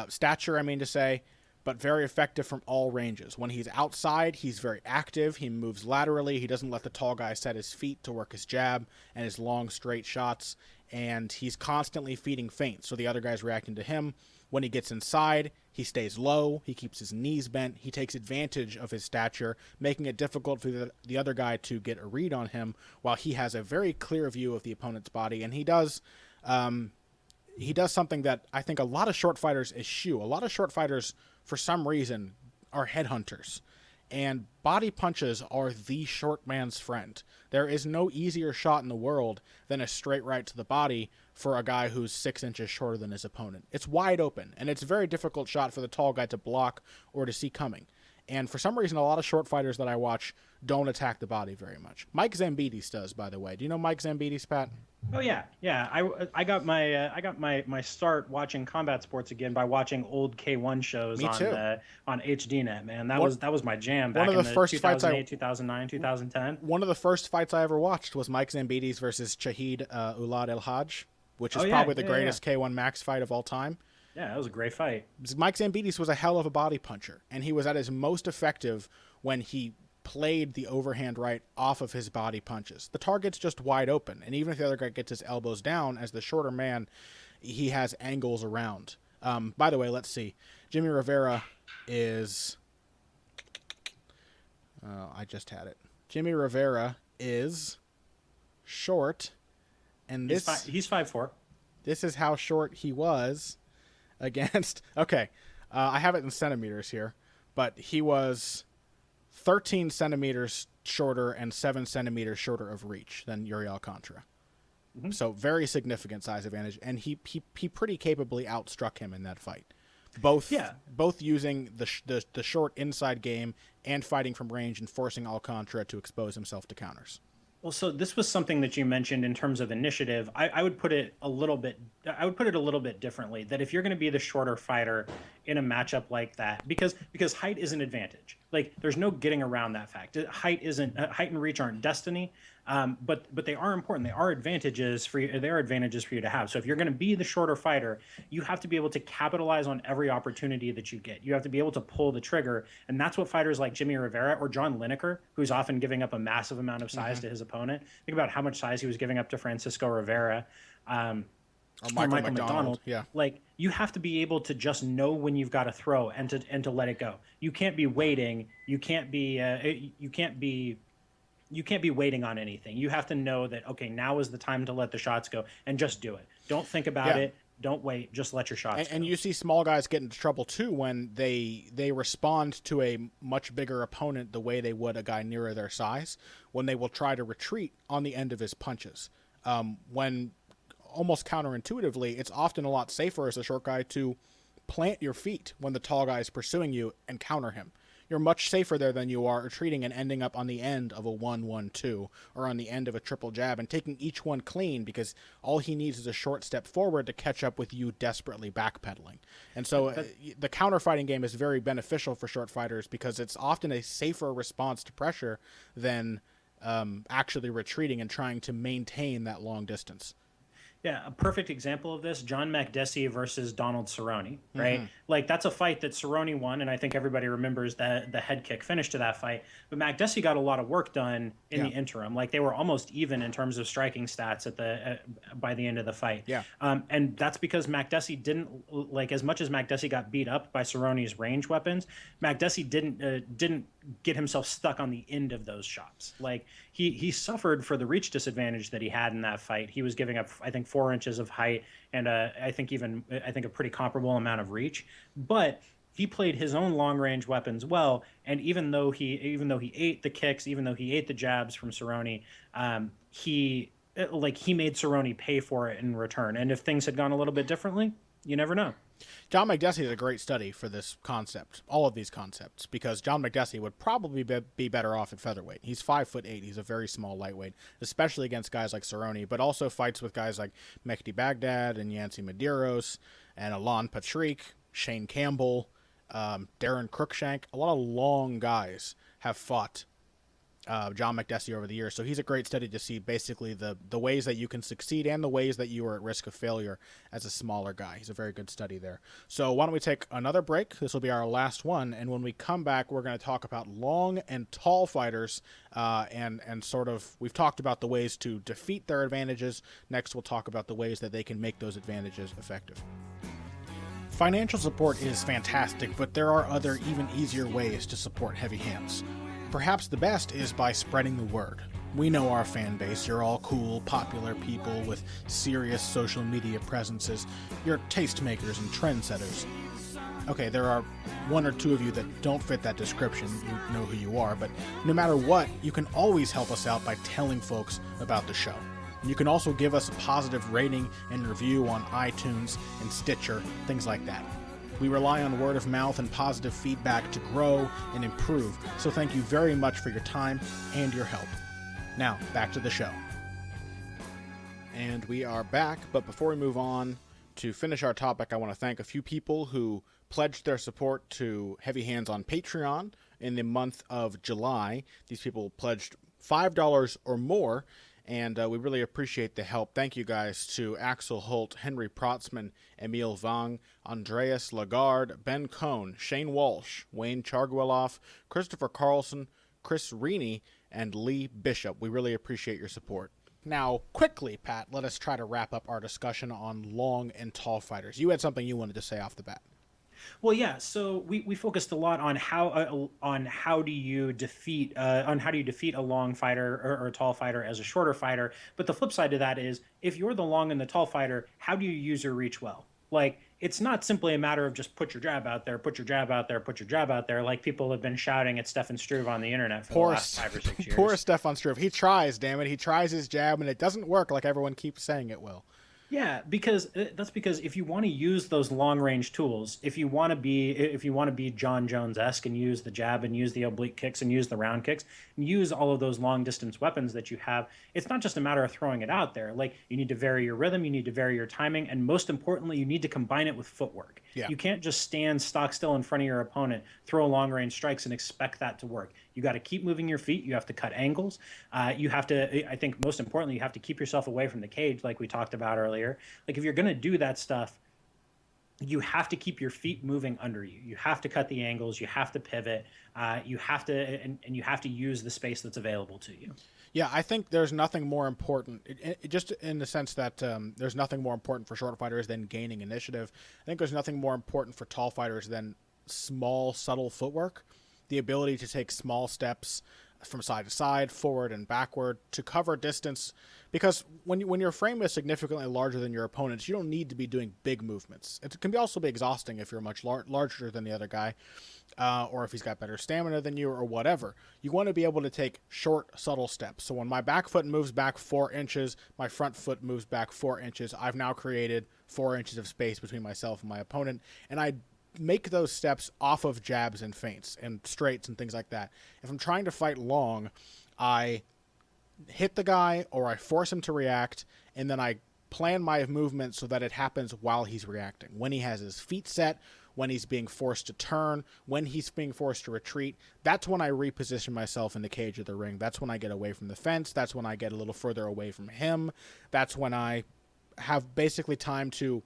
stature, I mean to say, but very effective from all ranges. When he's outside, he's very active. He moves laterally. He doesn't let the tall guy set his feet to work his jab and his long, straight shots. And he's constantly feeding feints, so the other guy's reacting to him. When he gets inside, he stays low. He keeps his knees bent. He takes advantage of his stature, making it difficult for the other guy to get a read on him, while he has a very clear view of the opponent's body. And he does something that I think a lot of short fighters eschew. A lot of short fighters, for some reason, are headhunters. And body punches are the short man's friend. There is no easier shot in the world than a straight right to the body for a guy who's 6 inches shorter than his opponent. It's wide open, and it's a very difficult shot for the tall guy to block or to see coming. And for some reason, a lot of short fighters that I watch don't attack the body very much. Mike Zambides does, by the way. Do you know Mike Zambides, Pat? Oh yeah. I got my start watching combat sports again by watching old K1 shows on HDNet. Man, that was my jam back in the first 2008, 2009, 2010. One of the first fights I ever watched was Mike Zambides versus Shahid Ulad El Hajj, which is probably the greatest K1 Max fight of all time. Yeah, that was a great fight. Mike Zambides was a hell of a body puncher, and he was at his most effective when he played the overhand right off of his body punches. The target's just wide open, and even if the other guy gets his elbows down, as the shorter man, he has angles around. By the way, let's see. Jimmy Rivera is... I just had it. Jimmy Rivera is short, and he's 5'4". This is how short he was against... Okay, I have it in centimeters here, but he was 13 centimeters shorter and 7 centimeters shorter of reach than Yuri Alcantara. Mm-hmm. So very significant size advantage, and he pretty capably outstruck him in that fight. Both using the short inside game and fighting from range and forcing Alcantara to expose himself to counters. Well, so this was something that you mentioned in terms of initiative. I would put it a little bit differently. That if you're going to be the shorter fighter in a matchup like that, because height is an advantage. Like there's no getting around that fact. Height and reach aren't destiny, but they are important. They are advantages for you. They are advantages for you to have. So if you're going to be the shorter fighter, you have to be able to capitalize on every opportunity that you get. You have to be able to pull the trigger, and that's what fighters like Jimmy Rivera or John Lineker, who's often giving up a massive amount of size to his opponent. Think about how much size he was giving up to Francisco Rivera. Or Michael McDonald. Yeah. Like you have to be able to just know when you've got to throw and to let it go. You can't be waiting. You can't be waiting on anything. You have to know that, okay, now is the time to let the shots go and just do it. Don't think about it. Don't wait. Just let your shots go. And you see small guys get into trouble too when they respond to a much bigger opponent the way they would a guy nearer their size, when they will try to retreat on the end of his punches. When almost counterintuitively, it's often a lot safer as a short guy to plant your feet when the tall guy is pursuing you and counter him. You're much safer there than you are retreating and ending up on the end of a 1-1-2 or on the end of a triple jab and taking each one clean, because all he needs is a short step forward to catch up with you desperately backpedaling. And so the counter-fighting game is very beneficial for short fighters because it's often a safer response to pressure than actually retreating and trying to maintain that long distance. Yeah, a perfect example of this, John Makdessi versus Donald Cerrone, right? Like, that's a fight that Cerrone won, and I think everybody remembers the head kick finish to that fight. But Makdessi got a lot of work done in the interim. Like, they were almost even in terms of striking stats by the end of the fight. Yeah. And that's because Makdessi didn't, like, as much as Makdessi got beat up by Cerrone's range weapons, Makdessi didn't get himself stuck on the end of those shots. Like, he suffered for the reach disadvantage that he had in that fight. He was giving up, I think, 4 inches of height and I think a pretty comparable amount of reach, but he played his own long range weapons well. And even though he ate the kicks, even though he ate the jabs from Cerrone, he made Cerrone pay for it in return. And if things had gone a little bit differently, you never know. John Makdessi is a great study for this concept, all of these concepts, because John Makdessi would probably be better off at featherweight. He's 5'8". He's a very small lightweight, especially against guys like Cerrone, but also fights with guys like Mehdi Baghdad and Yancy Medeiros and Alan Patrick, Shane Campbell, Darren Cruikshank. A lot of long guys have fought John Makdessi over the years. So he's a great study to see basically the ways that you can succeed and the ways that you are at risk of failure as a smaller guy. He's a very good study there. So why don't we take another break? This will be our last one. And when we come back, we're going to talk about long and tall fighters and sort of, we've talked about the ways to defeat their advantages. Next, we'll talk about the ways that they can make those advantages effective. Financial support is fantastic, but there are other, even easier ways to support Heavy Hands. Perhaps the best is by spreading the word. We know our fan base. You're all cool, popular people with serious social media presences. You're tastemakers and trendsetters. Okay, there are 1 or 2 of you that don't fit that description. You know who you are, but no matter what, you can always help us out by telling folks about the show. You can also give us a positive rating and review on iTunes and Stitcher, things like that. We rely on word of mouth and positive feedback to grow and improve, so thank you very much for your time and your help. Now, back to the show. And we are back, but before we move on, to finish our topic, I want to thank a few people who pledged their support to Heavy Hands on Patreon in the month of July. These people pledged $5 or more, and we really appreciate the help. Thank you guys to Axel Holt, Henry Protzman, Emil Vang, Andreas Lagarde, Ben Cohn, Shane Walsh, Wayne Chargueloff, Christopher Carlson, Chris Reaney, and Lee Bishop. We really appreciate your support. Now, quickly, Pat, let us try to wrap up our discussion on long and tall fighters. You had something you wanted to say off the bat. Well, yeah. So we focused a lot on how do you defeat a long fighter or a tall fighter as a shorter fighter. But the flip side to that is if you're the long and the tall fighter, how do you use your reach well? Like it's not simply a matter of just put your jab out there, put your jab out there, put your jab out there, like people have been shouting at Stefan Struve on the internet for the last 5 or 6 years. Poor Stefan Struve. He tries, damn it. He tries his jab, and it doesn't work like everyone keeps saying it will. Yeah, because that's because if you want to use those long range tools, if you want to be John Jones-esque and use the jab and use the oblique kicks and use the round kicks and use all of those long distance weapons that you have, it's not just a matter of throwing it out there. Like you need to vary your rhythm, you need to vary your timing, and most importantly, you need to combine it with footwork. Yeah. You can't just stand stock still in front of your opponent, throw long range strikes and expect that to work. You got to keep moving your feet. You have to cut angles. You have to, I think most importantly, you have to keep yourself away from the cage like we talked about earlier. Like if you're going to do that stuff, you have to keep your feet moving under you. You have to cut the angles. You have to pivot. You have to, and you have to use the space that's available to you. Yeah, I think there's nothing more important, just in the sense that there's nothing more important for short fighters than gaining initiative. I think there's nothing more important for tall fighters than small, subtle footwork, the ability to take small steps from side to side, forward and backward to cover distance. Because when your frame is significantly larger than your opponent's, you don't need to be doing big movements. It can also be exhausting if you're much larger than the other guy, or if he's got better stamina than you or whatever. You want to be able to take short, subtle steps. So when my back foot moves back 4 inches, my front foot moves back 4 inches, I've now created 4 inches of space between myself and my opponent, and I make those steps off of jabs and feints and straights and things like that. If I'm trying to fight long, I hit the guy or I force him to react, and then I plan my movement so that it happens while he's reacting. When he has his feet set, when he's being forced to turn, when he's being forced to retreat, that's when I reposition myself in the cage of the ring. That's when I get away from the fence. That's when I get a little further away from him. That's when I have basically time to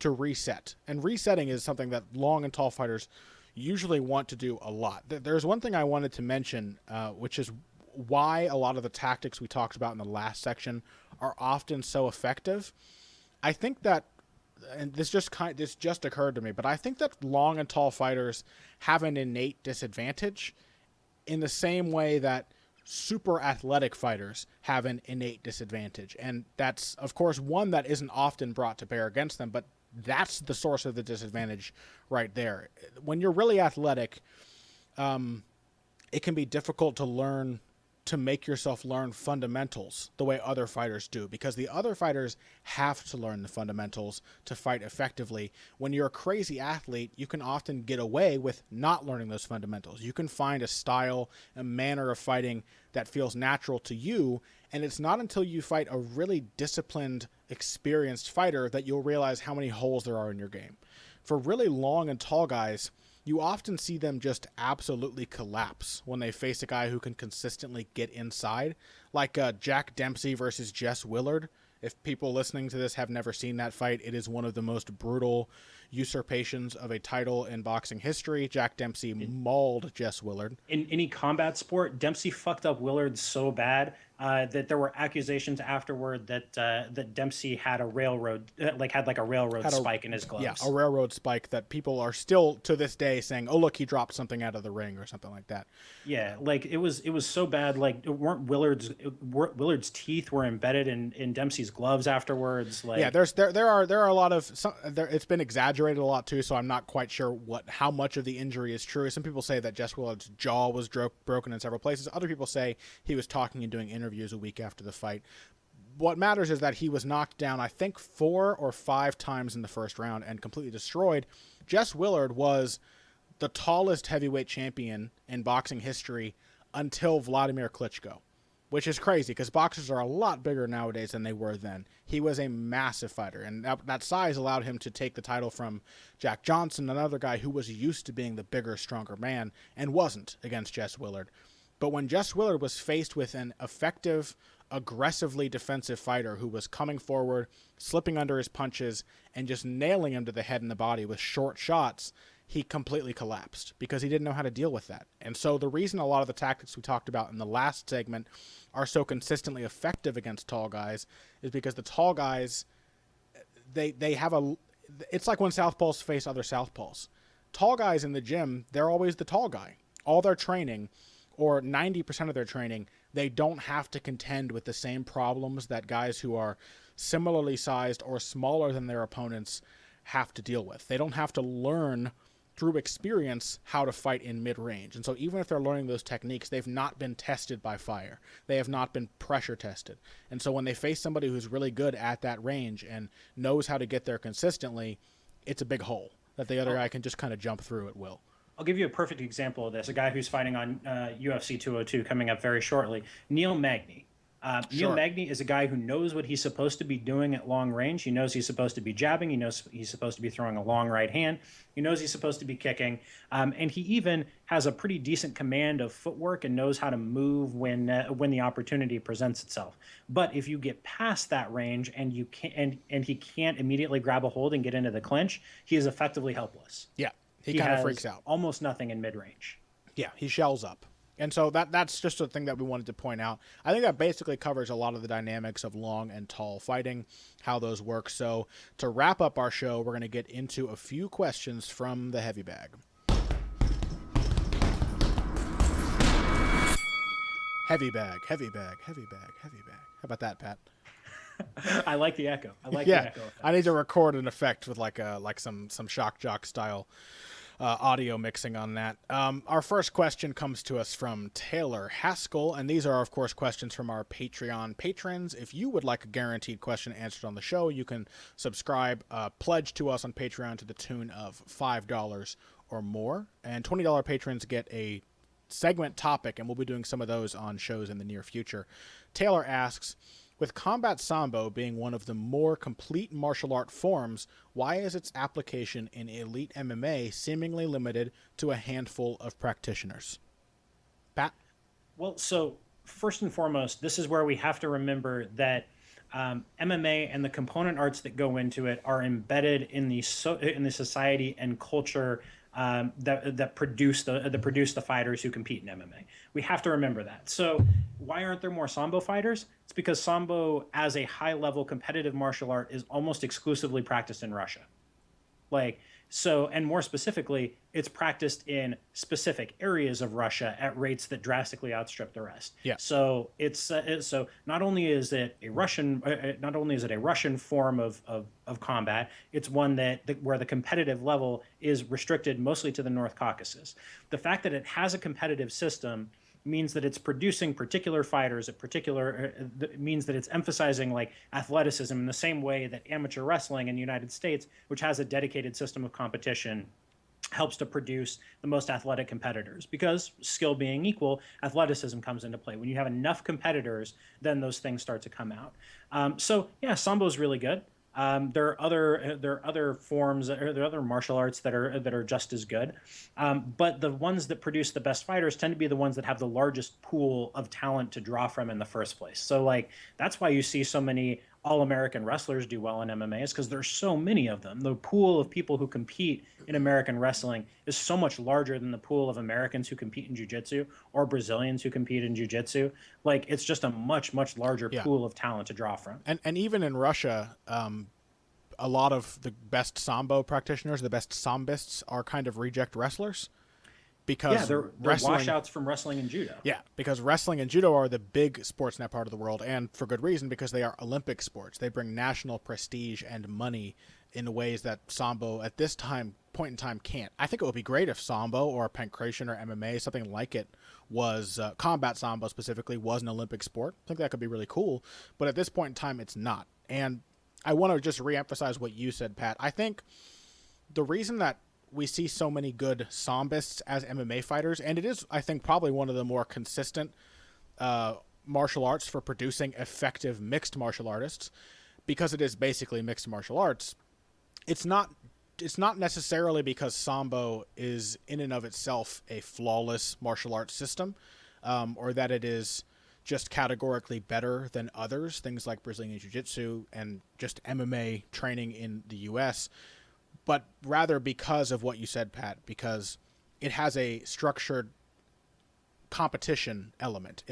reset. And resetting is something that long and tall fighters usually want to do a lot. There's one thing I wanted to mention, which is why a lot of the tactics we talked about in the last section are often so effective. I think that, and this just occurred to me, but I think that long and tall fighters have an innate disadvantage in the same way that super athletic fighters have an innate disadvantage. And that's, of course, one that isn't often brought to bear against them, but that's the source of the disadvantage right there. When you're really athletic, it can be difficult to make yourself learn fundamentals the way other fighters do, because the other fighters have to learn the fundamentals to fight effectively. When you're a crazy athlete, you can often get away with not learning those fundamentals. You can find a style, a manner of fighting that feels natural to you, and it's not until you fight a really disciplined, experienced fighter that you'll realize how many holes there are in your game. For really long and tall guys, you often see them just absolutely collapse when they face a guy who can consistently get inside, like Jack Dempsey versus Jess Willard. If people listening to this have never seen that fight, it is one of the most brutal usurpations of a title in boxing history. Jack Dempsey mauled Jess Willard. In any combat sport, Dempsey fucked up Willard so bad that there were accusations afterward that Dempsey had a railroad, had a railroad spike in his gloves. Yeah, a railroad spike that people are still to this day saying, "Oh, look, he dropped something out of the ring" or something like that. Yeah, like it was so bad. Like Willard's teeth were embedded in Dempsey's gloves afterwards. Like yeah, there are a lot of it's been exaggerated a lot too. So I'm not quite sure how much of the injury is true. Some people say that Jess Willard's jaw was broken in several places. Other people say he was talking and doing interviews a week after the fight. What matters is that he was knocked down, I think 4 or 5 times in the first round and completely destroyed. Jess Willard was the tallest heavyweight champion in boxing history until Vladimir Klitschko, which is crazy because boxers are a lot bigger nowadays than they were then. He was a massive fighter, and that size allowed him to take the title from Jack Johnson, another guy who was used to being the bigger, stronger man, and wasn't against Jess Willard. But when Jess Willard was faced with an effective, aggressively defensive fighter who was coming forward, slipping under his punches, and just nailing him to the head and the body with short shots, he completely collapsed because he didn't know how to deal with that. And so the reason a lot of the tactics we talked about in the last segment are so consistently effective against tall guys is because the tall guys, they have it's like when southpaws face other southpaws. Tall guys in the gym, they're always the tall guy. All their training, or 90% of their training, they don't have to contend with the same problems that guys who are similarly sized or smaller than their opponents have to deal with. They don't have to learn through experience how to fight in mid-range. And so even if they're learning those techniques, they've not been tested by fire. They have not been pressure tested. And so when they face somebody who's really good at that range and knows how to get there consistently, it's a big hole that the other guy can just kind of jump through at will. I'll give you a perfect example of this. A guy who's fighting on UFC 202 coming up very shortly, Neil Magny. Neil Magny is a guy who knows what he's supposed to be doing at long range. He knows he's supposed to be jabbing. He knows he's supposed to be throwing a long right hand. He knows he's supposed to be kicking. And he even has a pretty decent command of footwork and knows how to move when the opportunity presents itself. But if you get past that range and you can't, and he can't immediately grab a hold and get into the clinch, he is effectively helpless. Yeah, he kind of freaks out. Almost nothing in mid-range. Yeah, he shells up. And so that's just a thing that we wanted to point out. I think that basically covers a lot of the dynamics of long and tall fighting, how those work. So to wrap up our show, we're going to get into a few questions from the heavy bag. Heavy bag, heavy bag, heavy bag, heavy bag. How about that, Pat? I like the echo. I like the echo effect. I need to record an effect with like some shock jock style audio mixing on that. Our first question comes to us from Taylor Haskell, and these are, of course, questions from our Patreon patrons. If you would like a guaranteed question answered on the show, you can subscribe, pledge to us on Patreon to the tune of $5 or more, and $20 patrons get a segment topic, and we'll be doing some of those on shows in the near future. Taylor asks, with combat sambo being one of the more complete martial art forms, why is its application in elite MMA seemingly limited to a handful of practitioners? Pat? Well, so first and foremost, this is where we have to remember that MMA and the component arts that go into it are embedded in the society and culture that produce the fighters who compete in MMA. We have to remember that. So why aren't there more Sambo fighters? It's because Sambo, as a high-level competitive martial art, is almost exclusively practiced in Russia. And more specifically, it's practiced in specific areas of Russia at rates that drastically outstrip the rest. Yeah. So so not only is it a Russian form of combat, it's one where the competitive level is restricted mostly to the North Caucasus. The fact that it has a competitive system means that it's producing particular fighters means that it's emphasizing like athleticism in the same way that amateur wrestling in the United States, which has a dedicated system of competition, helps to produce the most athletic competitors, because skill being equal, athleticism comes into play. When you have enough competitors, then those things start to come out. Sambo is really good. There are other forms, or there are other martial arts that are just as good, but the ones that produce the best fighters tend to be the ones that have the largest pool of talent to draw from in the first place. So that's why you see so many all-American wrestlers do well in MMA, is because there's so many of them. The pool of people who compete in American wrestling is so much larger than the pool of Americans who compete in jiu-jitsu or Brazilians who compete in jiu-jitsu. It's just a much, much larger pool of talent to draw from. And even in Russia, a lot of the best Sambo practitioners, the best Sambists, are kind of reject wrestlers. Because they're washouts from wrestling and judo. Yeah, because wrestling and judo are the big sports in that part of the world, and for good reason, because they are Olympic sports. They bring national prestige and money in ways that Sambo at this point in time can't. I think it would be great if Sambo or Pankration or MMA, something like it, was combat Sambo specifically, was an Olympic sport. I think that could be really cool, but at this point in time, it's not. And I want to just reemphasize what you said, Pat. I think the reason that we see so many good Sambists as MMA fighters, and it is, I think, probably one of the more consistent martial arts for producing effective mixed martial artists, because it is basically mixed martial arts. It's not necessarily because Sambo is in and of itself a flawless martial arts system, or that it is just categorically better than others, things like Brazilian Jiu-Jitsu and just MMA training in the U.S., but rather because of what you said, Pat, because it has a structured competition element.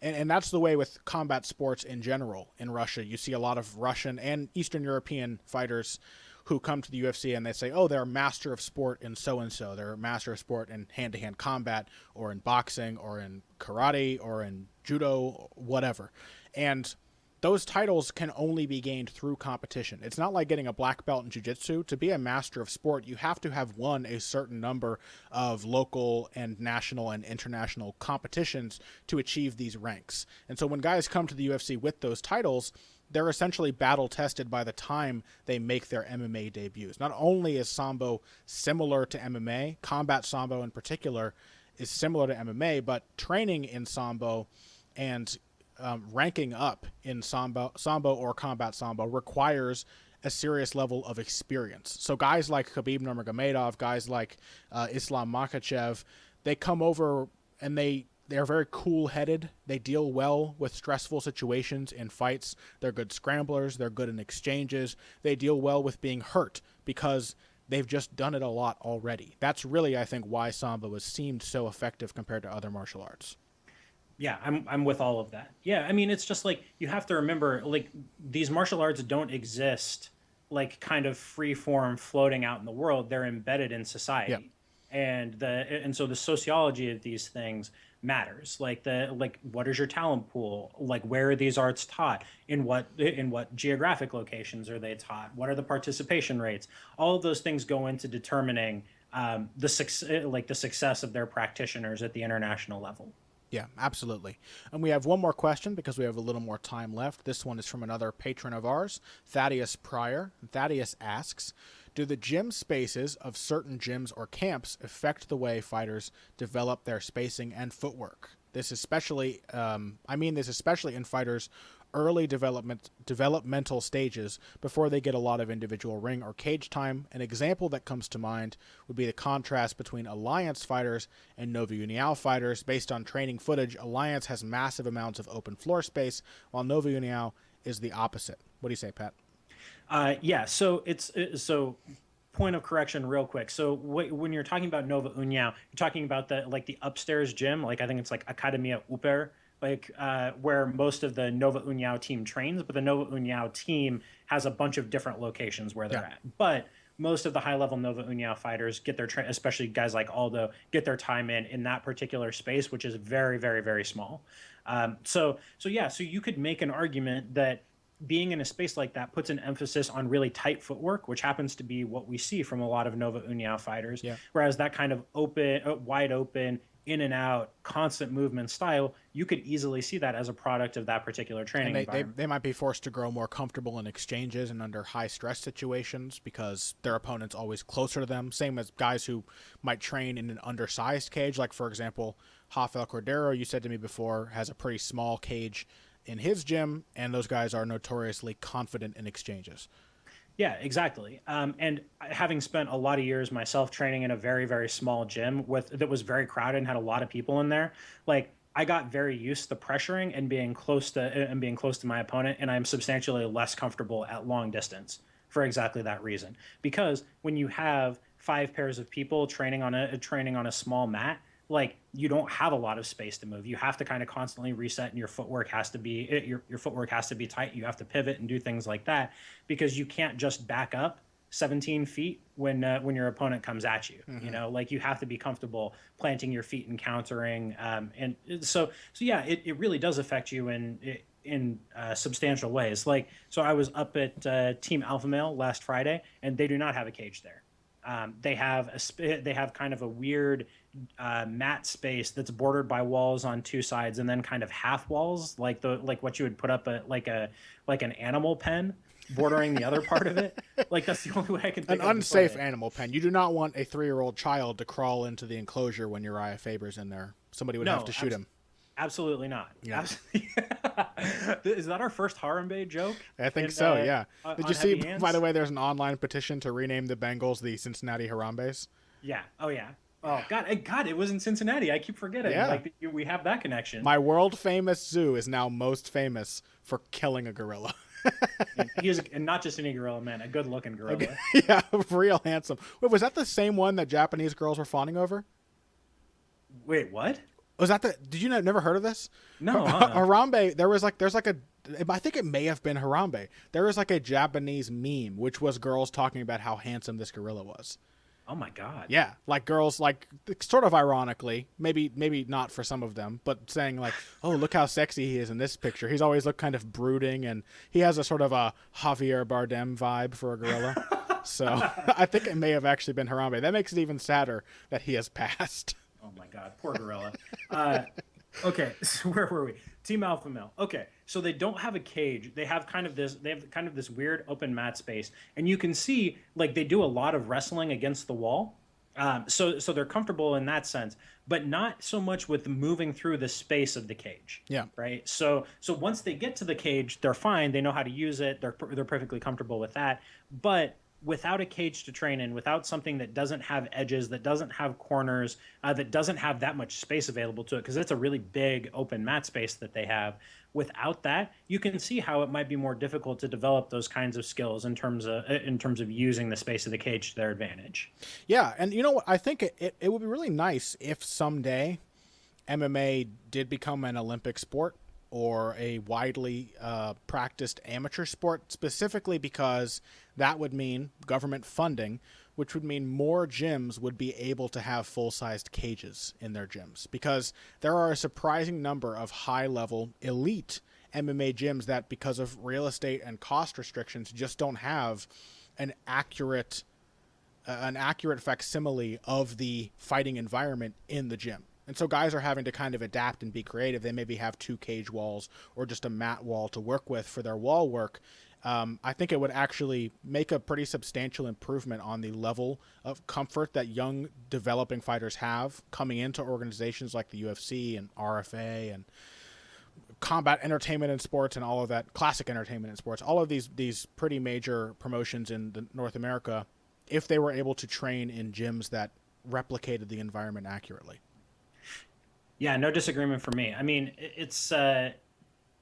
And that's the way with combat sports in general in Russia. You see a lot of Russian and Eastern European fighters who come to the UFC and they say, oh, they're a master of sport in so-and-so. They're a master of sport in hand-to-hand combat or in boxing or in karate or in judo, whatever. And those titles can only be gained through competition. It's not like getting a black belt in jiu-jitsu. To be a master of sport, you have to have won a certain number of local and national and international competitions to achieve these ranks. And so when guys come to the UFC with those titles, they're essentially battle tested by the time they make their MMA debuts. Not only is Sambo similar to MMA, combat Sambo in particular is similar to MMA, but training in Sambo and ranking up in Sambo or combat Sambo requires a serious level of experience. So guys like Khabib Nurmagomedov, guys like Islam Makhachev, they come over and they're very cool-headed. They deal well with stressful situations in fights. They're good scramblers. They're good in exchanges. They deal well with being hurt because they've just done it a lot already. That's really, I think, why Sambo has seemed so effective compared to other martial arts. Yeah, I'm with all of that. Yeah, I mean, it's just like you have to remember, like, these martial arts don't exist like kind of free form floating out in the world. They're embedded in society. Yeah. And so the sociology of these things matters. Like what is your talent pool? Like, where are these arts taught? In what geographic locations are they taught? What are the participation rates? All of those things go into determining the success of their practitioners at the international level. Yeah, absolutely. And we have one more question because we have a little more time left. This one is from another patron of ours, Thaddeus Pryor. Thaddeus asks, do the gym spaces of certain gyms or camps affect the way fighters develop their spacing and footwork? This especially in fighters' early developmental stages before they get a lot of individual ring or cage time. An example that comes to mind would be the contrast between Alliance fighters and Nova União fighters. Based on training footage, Alliance has massive amounts of open floor space, while Nova União is the opposite. What do you say, Pat? Yeah, so so point of correction real quick. So when you're talking about Nova União, you're talking about the upstairs gym, like I think it's like Academia Upper, where most of the Nova União team trains, but the Nova União team has a bunch of different locations where they're at. But most of the high-level Nova União fighters get their especially guys like Aldo, get their time in that particular space, which is very, very, very small. So you could make an argument that being in a space like that puts an emphasis on really tight footwork, which happens to be what we see from a lot of Nova União fighters. Yeah. Whereas that kind of wide open, in and out, constant movement style, you could easily see that as a product of that particular training environment. They might be forced to grow more comfortable in exchanges and under high stress situations because their opponent's always closer to them. Same as guys who might train in an undersized cage. Like, for example, Rafael Cordeiro, you said to me before, has a pretty small cage in his gym, and those guys are notoriously confident in exchanges. Yeah, exactly. And having spent a lot of years myself training in a very, very small gym that was very crowded and had a lot of people in there, like I got very used to pressuring and being close to my opponent, and I'm substantially less comfortable at long distance for exactly that reason. Because when you have 5 pairs of people training on a small mat, like you don't have a lot of space to move. You have to kind of constantly reset, and your footwork has to be your footwork has to be tight. You have to pivot and do things like that because you can't just back up 17 feet when your opponent comes at you. Mm-hmm. You know, like you have to be comfortable planting your feet and countering. And so yeah, it really does affect you in substantial ways. Like, so I was up at Team Alpha Male last Friday, and they do not have a cage there. They have kind of a weird mat space that's bordered by walls on 2 sides, and then kind of half walls, like what you would put up like an animal pen bordering the other part of it. Like that's the only way I can think of. An unsafe animal pen. You do not want a 3-year-old child to crawl into the enclosure when Uriah Faber's in there. Somebody would have to shoot him. Absolutely not. Yeah. Is that our first Harambe joke? I think so, yeah. Did you see, by the way, there's an online petition to rename the Bengals the Cincinnati Harambes? Yeah. Oh, yeah. Oh, God, it was in Cincinnati. I keep forgetting. Yeah. Like, we have that connection. My world-famous zoo is now most famous for killing a gorilla. And and not just any gorilla, man, a good-looking gorilla. Yeah, real handsome. Wait, was that the same one that Japanese girls were fawning over? Wait, what? Was that the? Did you never heard of this? No, Harambe. There's like a. I think it may have been Harambe. There was like a Japanese meme which was girls talking about how handsome this gorilla was. Oh my God. Yeah, like girls, like sort of ironically, maybe not for some of them, but saying like, "Oh, look how sexy he is in this picture." He's always looked kind of brooding, and he has a sort of a Javier Bardem vibe for a gorilla. So I think it may have actually been Harambe. That makes it even sadder that he has passed. Oh my God, poor gorilla. Okay, so where were we? Team Alpha Male. Okay, so they don't have a cage. They have kind of this weird open mat space, and you can see like they do a lot of wrestling against the wall. So they're comfortable in that sense, but not so much with moving through the space of the cage. Yeah. Right. So once they get to the cage, they're fine. They know how to use it. They're perfectly comfortable with that. But without a cage to train in, without something that doesn't have edges, that doesn't have corners, that doesn't have that much space available to it, because it's a really big open mat space that they have. Without that, you can see how it might be more difficult to develop those kinds of skills in terms of using the space of the cage to their advantage. Yeah, and you know what? I think it would be really nice if someday MMA did become an Olympic sport or a widely practiced amateur sport, specifically because that would mean government funding, which would mean more gyms would be able to have full-sized cages in their gyms, because there are a surprising number of high-level elite MMA gyms that, because of real estate and cost restrictions, just don't have an accurate facsimile of the fighting environment in the gym. And so guys are having to kind of adapt and be creative. They maybe have 2 cage walls or just a mat wall to work with for their wall work. I think it would actually make a pretty substantial improvement on the level of comfort that young developing fighters have coming into organizations like the UFC and RFA and combat entertainment in sports and all of that, classic entertainment in sports, all of these pretty major promotions in North America, if they were able to train in gyms that replicated the environment accurately. Yeah, no disagreement for me. I mean, it's kind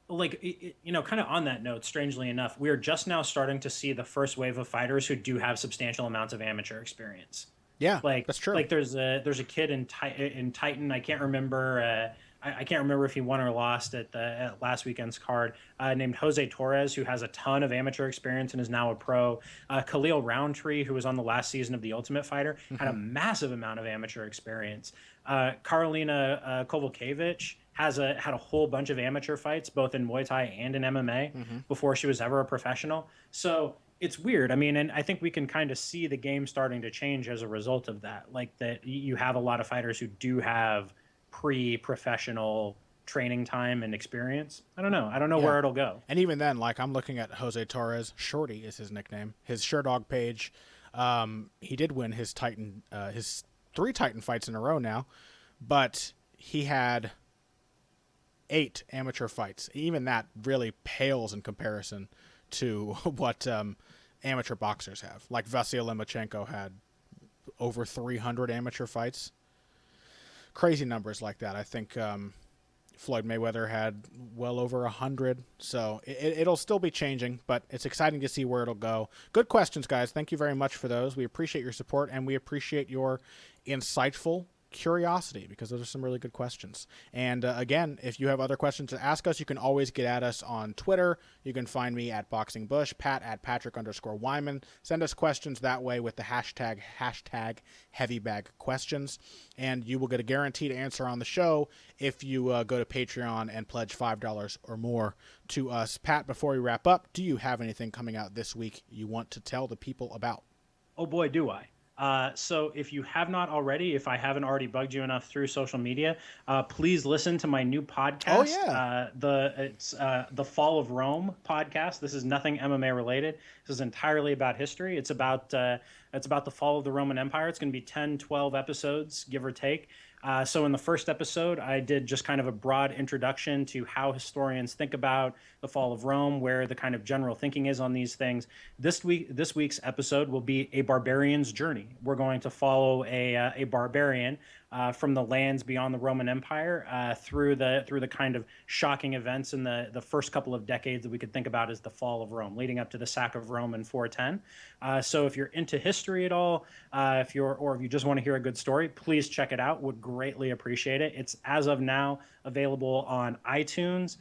of on that note, strangely enough, we are just now starting to see the first wave of fighters who do have substantial amounts of amateur experience. Yeah, Like that's true. Like there's a kid in Titan. I can't remember. I can't remember if he won or lost at last weekend's card. Named Jose Torres, who has a ton of amateur experience and is now a pro. Khalil Roundtree, who was on the last season of The Ultimate Fighter, had a massive amount of amateur experience. Karolina Kovalkiewicz had a whole bunch of amateur fights, both in Muay Thai and in MMA, before she was ever a professional. So it's weird. I mean, and I think we can kind of see the game starting to change as a result of that. Like that, you have a lot of fighters who do have pre-professional training time and experience. I don't know where it'll go. And even then, like, I'm looking at Jose Torres. Shorty is his nickname. His Sherdog page. He did win his 3 Titan fights in a row now, but he had 8 amateur fights. Even that really pales in comparison to what amateur boxers have. Like Vasyl Lomachenko had over 300 amateur fights. Crazy numbers like that. I think Floyd Mayweather had well over 100. So it'll still be changing, but it's exciting to see where it'll go. Good questions, guys. Thank you very much for those. We appreciate your support, and we appreciate your insightful curiosity, because those are some really good questions. And again, if you have other questions to ask us, you can always get at us on Twitter. You can find me at Boxing Bush, Pat at Patrick_Wyman. Send us questions that way with the hashtag HeavyBagQuestions, and you will get a guaranteed answer on the show if you go to Patreon and pledge $5 or more to us. Pat, before we wrap up, do you have anything coming out this week you want to tell the people about? Oh boy, do I. So if you have not already, if I haven't already bugged you enough through social media, please listen to my new podcast. Oh, yeah. It's the Fall of Rome podcast. This is nothing MMA related. This is entirely about history. It's about the fall of the Roman Empire. It's going to be 10, 12 episodes, give or take. So in the first episode, I did just kind of a broad introduction to how historians think about the fall of Rome, where the kind of general thinking is on these things. This week's episode will be a barbarian's journey. We're going to follow a barbarian from the lands beyond the Roman Empire through the kind of shocking events in the first couple of decades that we could think about as the fall of Rome, leading up to the sack of Rome in 410. So if you're into history at all, if you just want to hear a good story, please check it out. Would greatly appreciate it. It's as of now available on iTunes,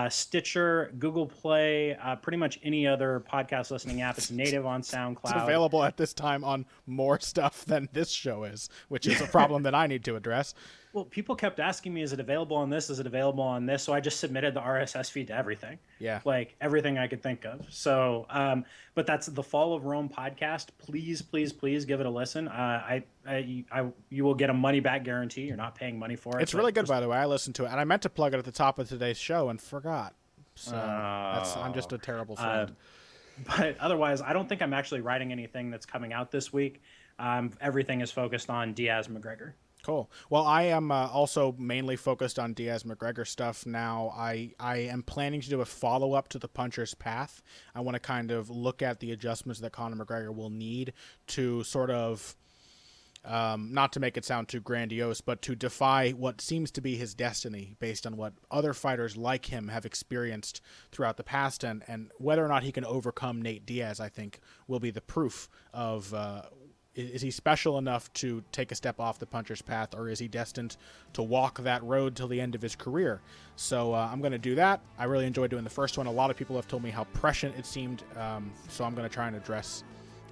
Stitcher, Google Play, pretty much any other podcast listening app. It's native on SoundCloud. It's available at this time on more stuff than this show is, which is a problem that I need to address. Well, people kept asking me, is it available on this? Is it available on this? So I just submitted the RSS feed to everything. Yeah. Like everything I could think of. So, but that's the Fall of Rome podcast. Please, please, please give it a listen. You will get a money back guarantee. You're not paying money for it. It's really good, by the way. I listened to it, and I meant to plug it at the top of today's show and forgot. So I'm just a terrible friend. But otherwise, I don't think I'm actually writing anything that's coming out this week. Everything is focused on Diaz-McGregor. Cool. Well, I am also mainly focused on Diaz-McGregor stuff now. I am planning to do a follow-up to the Puncher's Path. I want to kind of look at the adjustments that Conor McGregor will need to sort of, not to make it sound too grandiose, but to defy what seems to be his destiny based on what other fighters like him have experienced throughout the past. And whether or not he can overcome Nate Diaz, I think, will be the proof of is he special enough to take a step off the Puncher's Path, or is he destined to walk that road till the end of his career? So I'm going to do that. I really enjoyed doing the first one. A lot of people have told me how prescient it seemed, so I'm going to try and address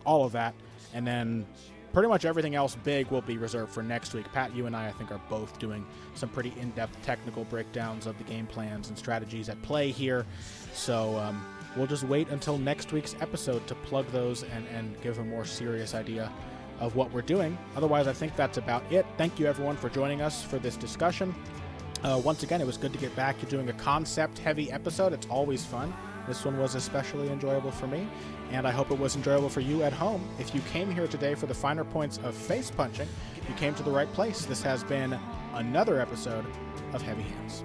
all of that. And then pretty much everything else big will be reserved for next week. Pat, you and I think, are both doing some pretty in-depth technical breakdowns of the game plans and strategies at play here. So we'll just wait until next week's episode to plug those and give a more serious idea of what we're doing. Otherwise, I think that's about it. Thank you, everyone, for joining us for this discussion. Once again, it was good to get back to doing a concept-heavy episode. It's always fun. This one was especially enjoyable for me, and I hope it was enjoyable for you at home. If you came here today for the finer points of face punching, you came to the right place. This has been another episode of Heavy Hands.